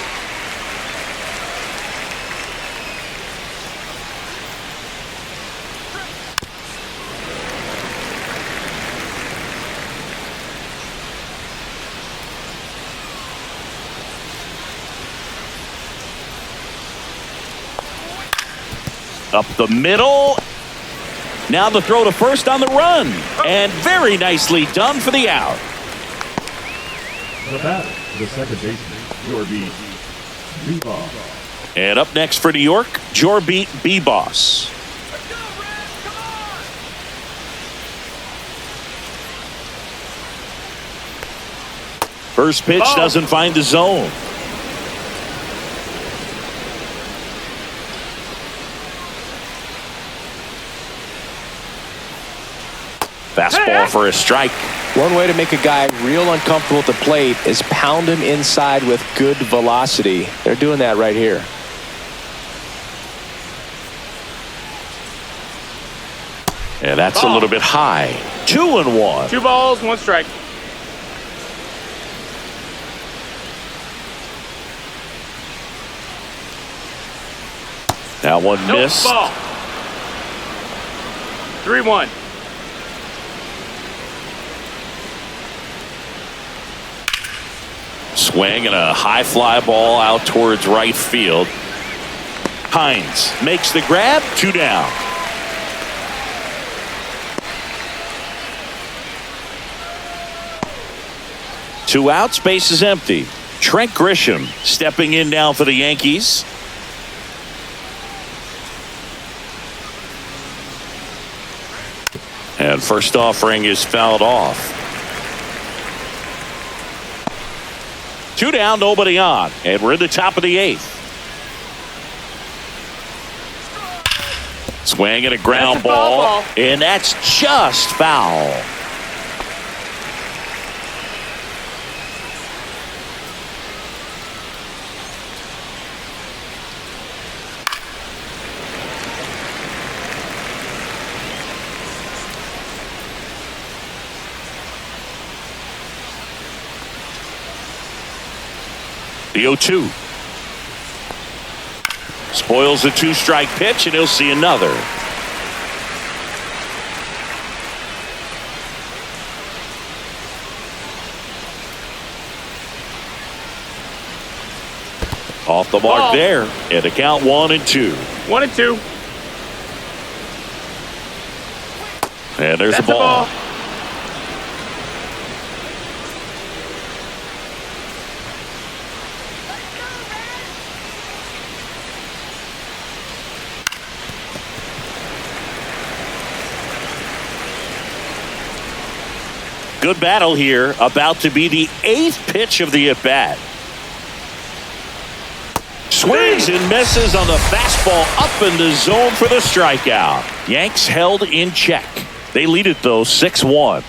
Up the middle. Now the throw to first on the run. And very nicely done for the out. The batter, the second baseman, York Yankees. And up next for New York, Jorby B-Boss. First pitch doesn't find the zone. Fastball for a strike. One way to make a guy real uncomfortable at the plate is pound him inside with good velocity. They're doing that right here. Yeah, that's a little bit high. 2-1. 2 balls, 1 strike. That one No missed. ball. 3-1. Swing and a high fly ball out towards right field. Hines makes the grab. 2 down. Two outs, base is empty. Trent Grisham stepping in now for the Yankees. And first offering is fouled off. 2 down, nobody on. And we're in the top of the 8th. Swing and a ground ball. And that's just foul. The 0-2. Spoils the 2-strike pitch, and he'll see another. Off the mark there, and the count 1-2. 1-2. And there's That's the ball. Good battle here, about to be the 8th pitch of the at-bat. Swings and misses on the fastball up in the zone for the strikeout. Yanks held in check. They lead it, though, 6-1.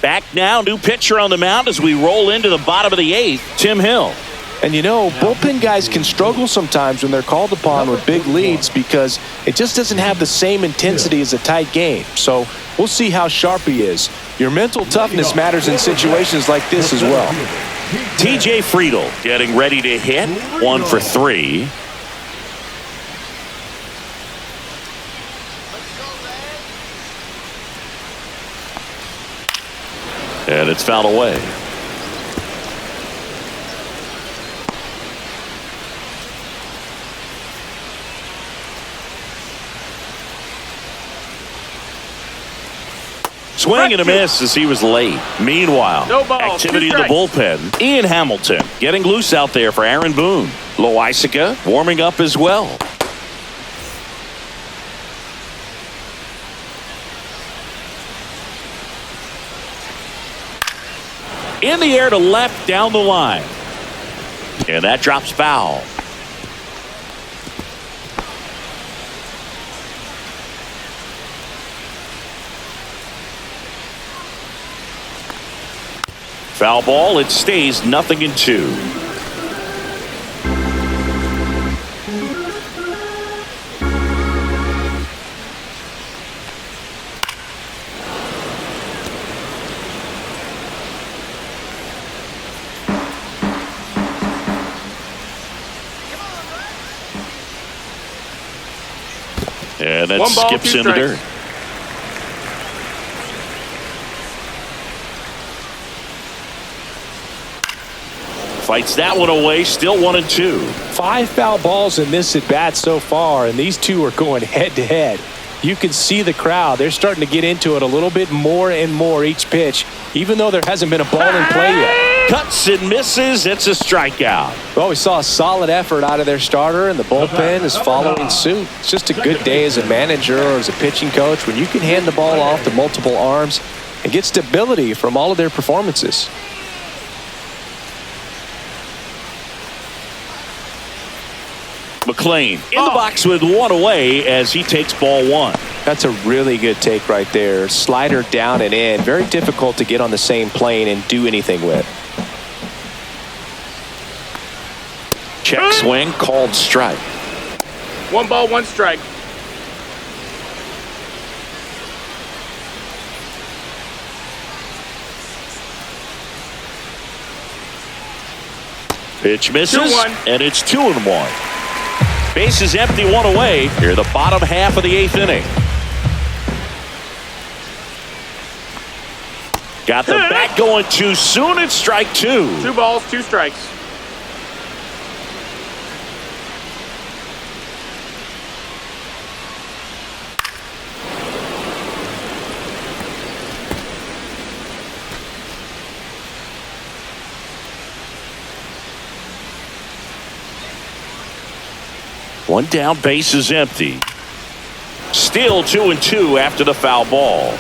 Back now, new pitcher on the mound as we roll into the bottom of the 8th, Tim Hill. And you know, bullpen guys can struggle sometimes when they're called upon with big leads because it just doesn't have the same intensity as a tight game. So we'll see how sharp he is. Your mental toughness matters in situations like this as well. TJ Friedl getting ready to hit. 1 for 3. And it's fouled away. Swing and a miss as he was late. Meanwhile, No ball, activity in 2 the bullpen. Ian Hamilton getting loose out there for Aaron Boone. Loisaga warming up as well. In the air to left down the line. And that drops foul. Foul ball, it stays 0-2. And that 1 ball, skips 2 in the strikes. dirt. Fights that one away, still 1-2. 5 foul balls in this at bat so far, and these two are going head to head. You can see the crowd. They're starting to get into it a little bit more and more each pitch, even though there hasn't been a ball in play yet. Cuts and misses. It's a strikeout. Well, we saw a solid effort out of their starter, and the bullpen is following suit. It's just a good day as a manager or as a pitching coach when you can hand the ball off to multiple arms and get stability from all of their performances. McLean in the box with 1 away as he takes ball 1. That's a really good take right there. Slider down and in. Very difficult to get on the same plane and do anything with. Check swing, called strike. 1 ball, 1 strike. Pitch misses, 2-1. and it's 2-1. Bases empty, one away. Here, the bottom half of the 8th inning. Got the bat going too soon. It's strike 2. 2 balls, 2 strikes. One down, base is empty. Still 2-2 after the foul ball.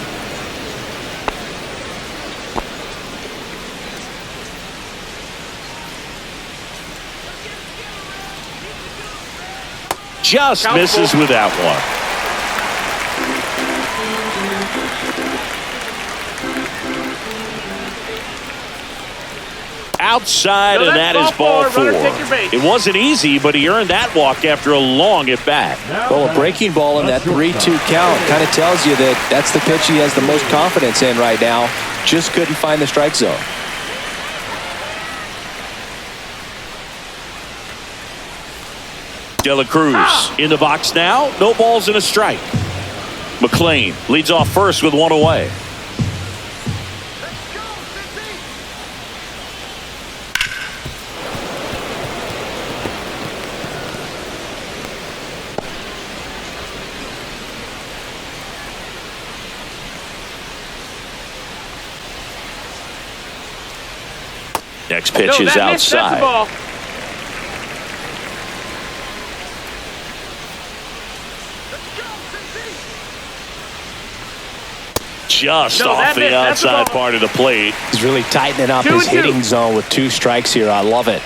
Just misses with that one. Outside, and that is ball 4. It wasn't easy, but he earned that walk after a long at bat. Well, a breaking ball in that 3-2 count kind of tells you that that's the pitch he has the most confidence in right now. Just couldn't find the strike zone. De La Cruz in the box now. No balls and a strike. McLean leads off first with 1 away. Next pitch is outside. Just off the outside part of the plate. He's really tightening up his hitting zone with 2 strikes here. I love it.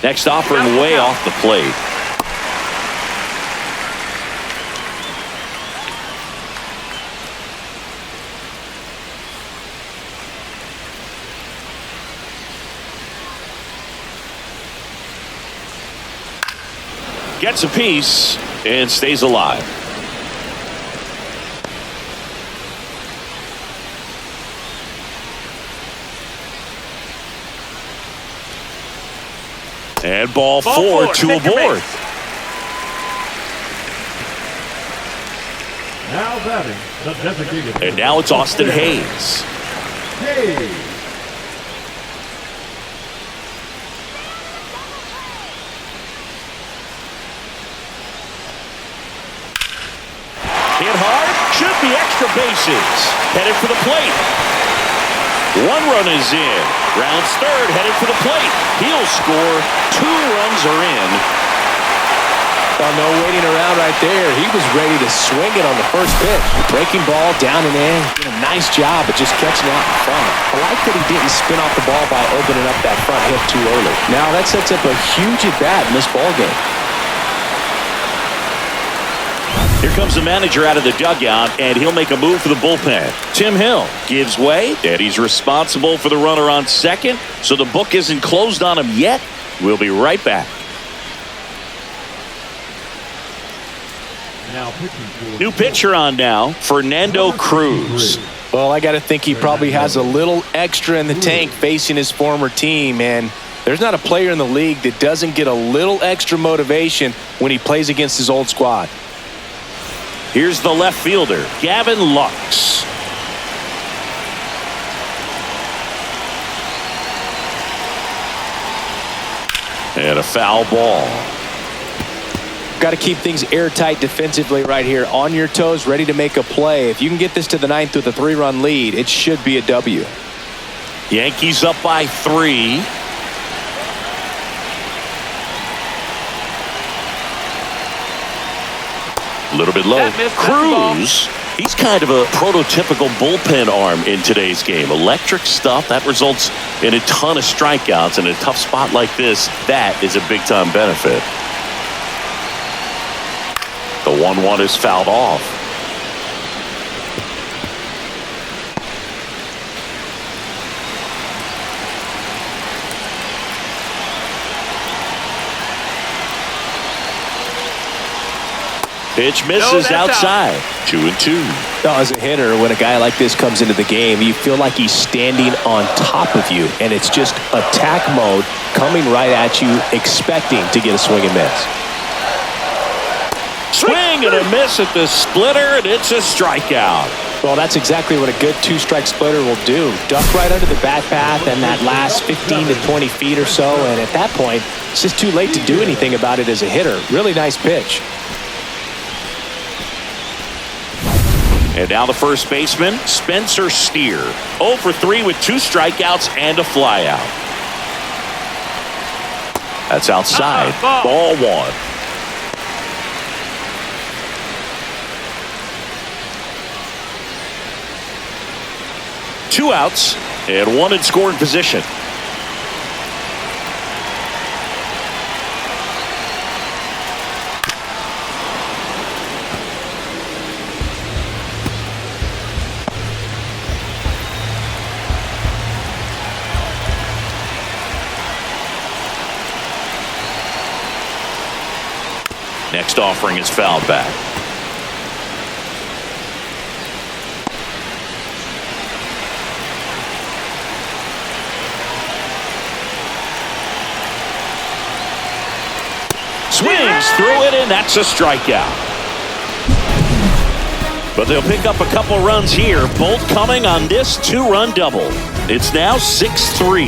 Next offering way off the plate. Gets a piece and stays alive. And ball 4 to a board. Now batting, the designated. And now it's Austin Hayes. Hit hard, should be extra bases. Headed for the plate. 1 run is in. Rounds third, headed for the plate. He'll score. 2 runs are in. Oh, no waiting around right there. He was ready to swing it on the first pitch. Breaking ball down and in. Did a nice job of just catching out in front. I like that he didn't spin off the ball by opening up that front hip too early. Now that sets up a huge at bat in this ball game. Here comes the manager out of the dugout, and he'll make a move for the bullpen. Tim Hill gives way, and he's responsible for the runner on second, so the book isn't closed on him yet. We'll be right back. New pitcher on now, Fernando Cruz. Well, I got to think he probably has a little extra in the tank facing his former team, and there's not a player in the league that doesn't get a little extra motivation when he plays against his old squad. Here's the left fielder, Gavin Lux. And a foul ball. Got to keep things airtight defensively right here. On your toes, ready to make a play. If you can get this to the 9th with a 3-run lead, it should be a W. Yankees up by 3. A little bit low. Cruz, he's kind of a prototypical bullpen arm in today's game. Electric stuff that results in a ton of strikeouts. In a tough spot like this, that is a big-time benefit. The 1-1 is fouled off. Pitch misses outside. 2-2. Now, as a hitter, when a guy like this comes into the game, you feel like he's standing on top of you, and it's just attack mode coming right at you, expecting to get a swing and miss. Swing and a miss at the splitter, and it's a strikeout. Well, that's exactly what a good two-strike splitter will do. Duck right under the bat path and that last 15 to 20 feet or so, and at that point, it's just too late to do anything about it as a hitter. Really nice pitch. And now the first baseman, Spencer Steer. 0 for 3 with 2 strikeouts and a flyout. That's outside. Ball 1. Two outs and one in scoring position. Next offering is fouled back. Swings through it, and that's a strikeout. But they'll pick up a couple runs here, both coming on this 2-run double. It's now 6-3.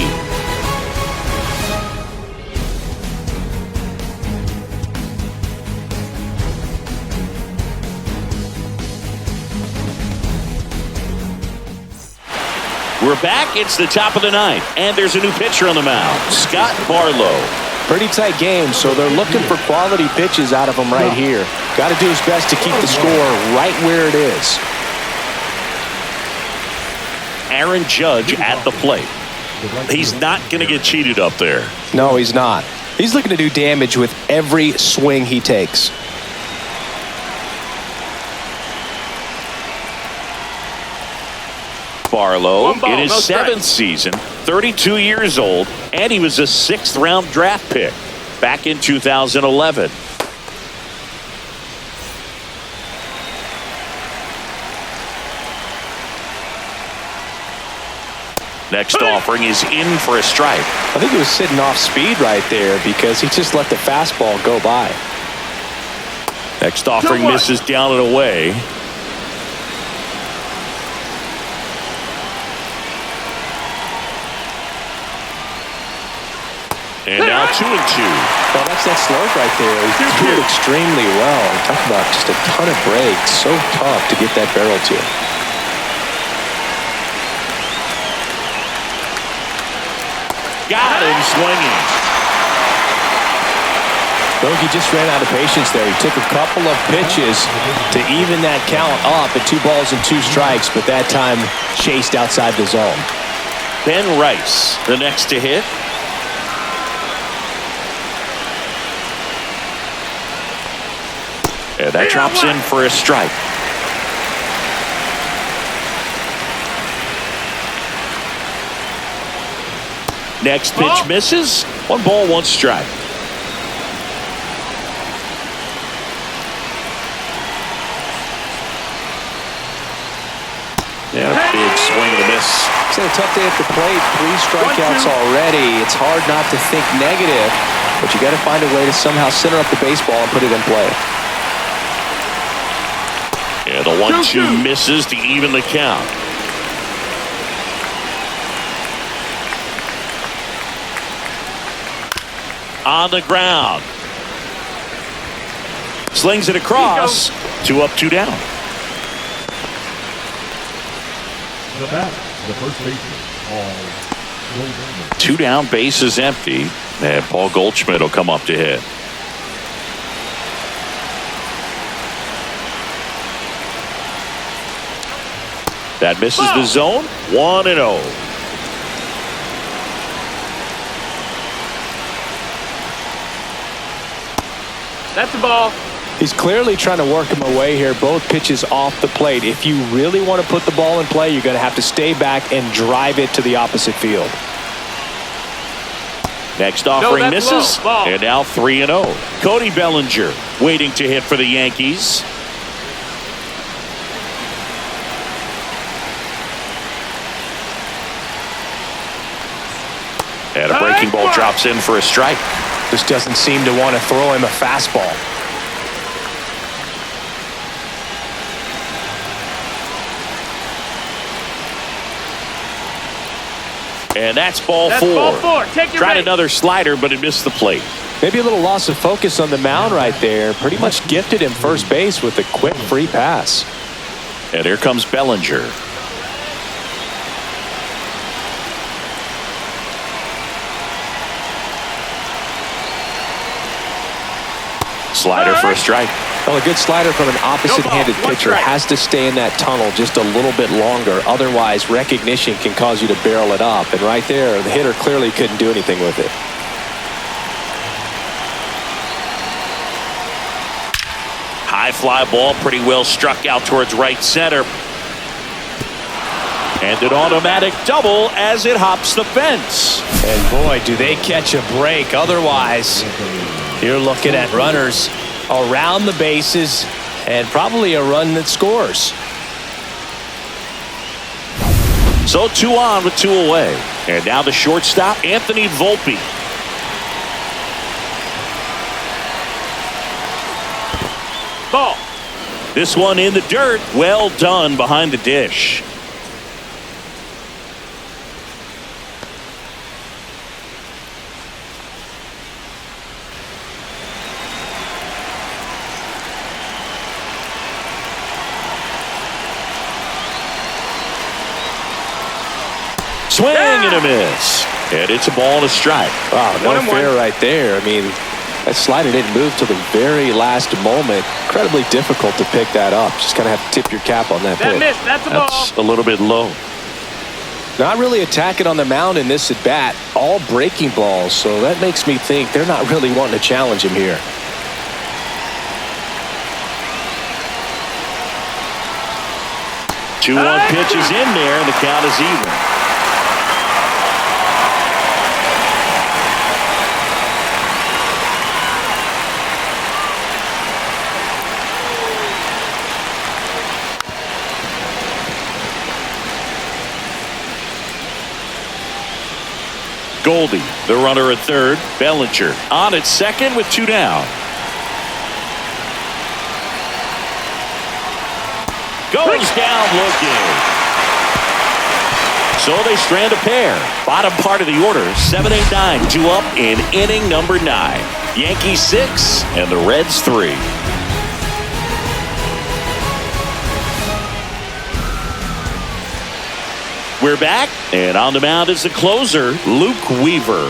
We're back. It's the top of the ninth, and there's a new pitcher on the mound, Scott Barlow. Pretty tight game, so they're looking for quality pitches out of him right here. Got to do his best to keep the score right where it is. Aaron Judge at the plate. He's not going to get cheated up there. No, he's not. He's looking to do damage with every swing he takes. Barlow in his 7th season, 32 years old, and he was a 6th-round draft pick back in 2011. Next offering is in for a strike. I think he was sitting off speed right there because he just let the fastball go by. Next offering misses down and away. And now 2-2. Well, that's that slope right there. He threw it extremely well. Talk about just a ton of breaks. So tough to get that barrel to. Got him swinging. Bogey just ran out of patience there. He took a couple of pitches to even that count up at 2 balls and 2 strikes, but that time chased outside the zone. Ben Rice, the next to hit. And that drops in for a strike. Next pitch misses. 1 ball, 1 strike. Yeah, big swing and a miss. He's had a tough day at the plate. 3 strikeouts already. It's hard not to think negative, but you got to find a way to somehow center up the baseball and put it in play. Yeah, the 1-2 misses to even the count. On the ground. Slings it across. 2 up, 2 down. The bat, the first baseman, Paul Goldschmidt. 2 down, base is empty. And Paul Goldschmidt will come up to hit. That misses the zone. 1-0. That's the ball. He's clearly trying to work him away here. Both pitches off the plate. If you really want to put the ball in play, you're going to have to stay back and drive it to the opposite field. Next offering misses. And now 3-0. Cody Bellinger waiting to hit for the Yankees. And a breaking ball drops in for a strike. Just doesn't seem to want to throw him a fastball. And that's ball four. Ball four. Take your Tried rate. another slider, but it missed the plate. Maybe a little loss of focus on the mound right there. Pretty much gifted him first base with a quick free pass. And here comes Bellinger. Slider for a strike. Well, a good slider from an opposite-handed pitcher has to stay in that tunnel just a little bit longer. Otherwise, recognition can cause you to barrel it up. And right there, the hitter clearly couldn't do anything with it. High fly ball, pretty well struck out towards right center. And an automatic double as it hops the fence. And boy, do they catch a break. Otherwise, you're looking at runners around the bases and probably a run that scores. So 2 on with 2 away. And now the shortstop, Anthony Volpe. Ball. This one in the dirt. Well done behind the dish. Swing and a miss. And it's a ball and a strike. Wow, no fair right there. I mean, that slider didn't move till the very last moment. Incredibly difficult to pick that up. Just kind of have to tip your cap on that pitch. Missed. That's a ball. That's a little bit low. Not really attacking on the mound in this at bat. All breaking balls. So that makes me think they're not really wanting to challenge him here. Two-one pitch is in there, and the count is even. Goldie, the runner at third. Bellinger on at second with 2 down. Goes down looking. So they strand a pair. Bottom part of the order, 7-8-9, 2 up in inning number 9. Yankees 6 and the Reds 3. We're back, and on the mound is the closer, Luke Weaver.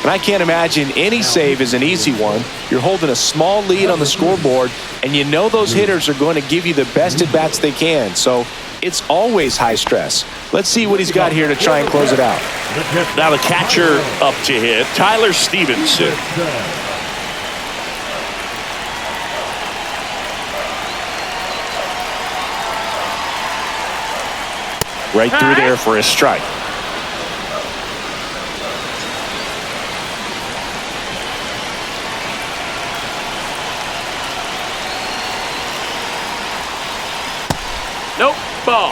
And I can't imagine any save is an easy one. You're holding a small lead on the scoreboard, and you know those hitters are going to give you the best at-bats they can. So it's always high stress. Let's see what he's got here to try and close it out. Now the catcher up to hit, Tyler Stevenson. Right through there for a strike. Nope. Ball.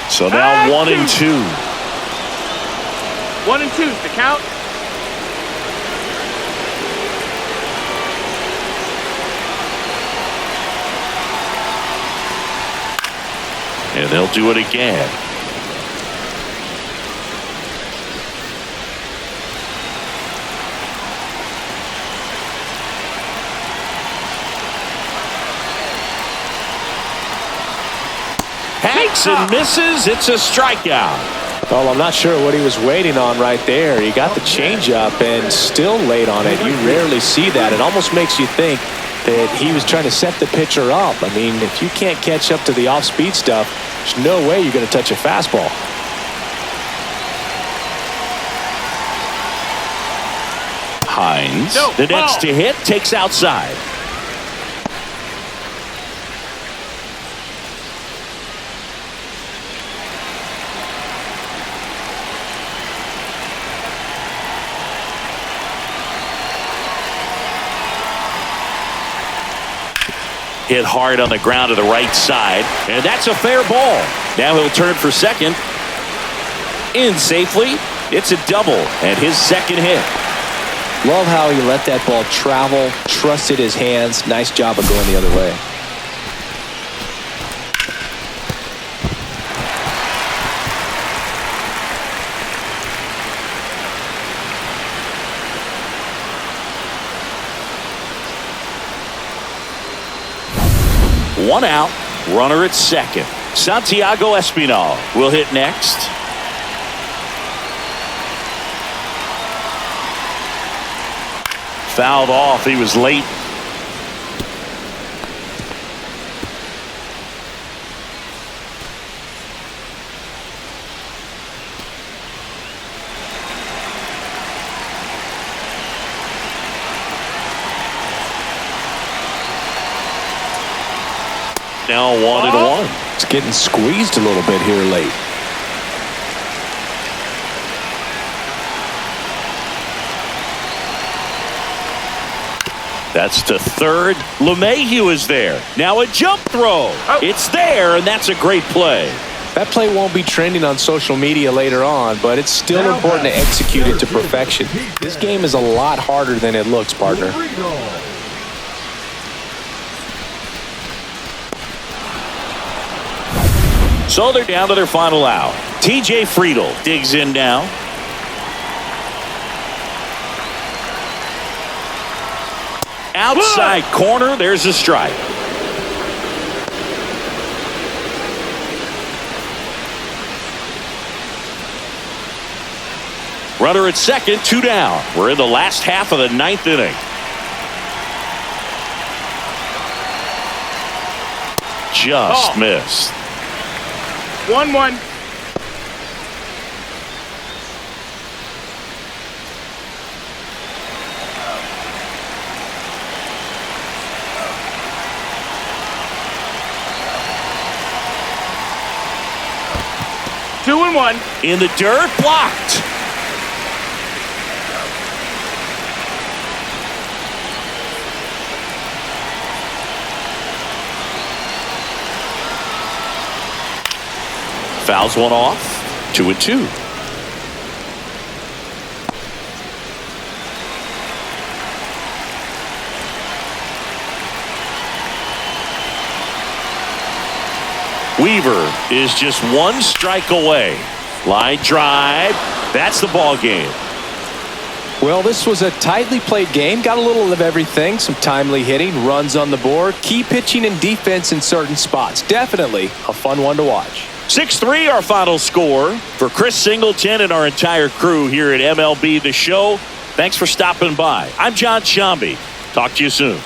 So now 1-2. 1 and 2's the count. And they'll do it again. Hacks and misses. It's a strikeout. Well, I'm not sure what he was waiting on right there. He got the changeup and still late on it. You rarely see that. It almost makes you think that he was trying to set the pitcher up. I mean, if you can't catch up to the off-speed stuff, there's no way you're going to touch a fastball. Hines, the next to hit, takes outside. Hit hard on the ground to the right side, and that's a fair ball. Now he'll turn for second. In safely. It's a double and his second hit. Love how he let that ball travel, trusted his hands. Nice job of going the other way. One out, runner at second. Santiago Espinal will hit next. Fouled off. He was late. Now 1-1. It's getting squeezed a little bit here late. That's to third. LeMahieu is there. Now a jump throw. Oh. It's there, and that's a great play. That play won't be trending on social media later on, but it's still important to execute it to perfection. This game is a lot harder than it looks, partner. So they're down to their final out. TJ Friedel digs in now. Outside corner, there's a strike. Runner at second, 2 down. We're in the last half of the 9th inning. Just missed. 1-1. Two and one. In the dirt, blocked. Fouls one off. 2-2. Weaver is just one strike away. Line drive. That's the ball game. Well, this was a tightly played game. Got a little of everything. Some timely hitting, runs on the board, key pitching and defense in certain spots. Definitely a fun one to watch. 6-3 our final score. For Chris Singleton and our entire crew here at MLB The Show, thanks for stopping by. I'm John Shambi. Talk to you soon.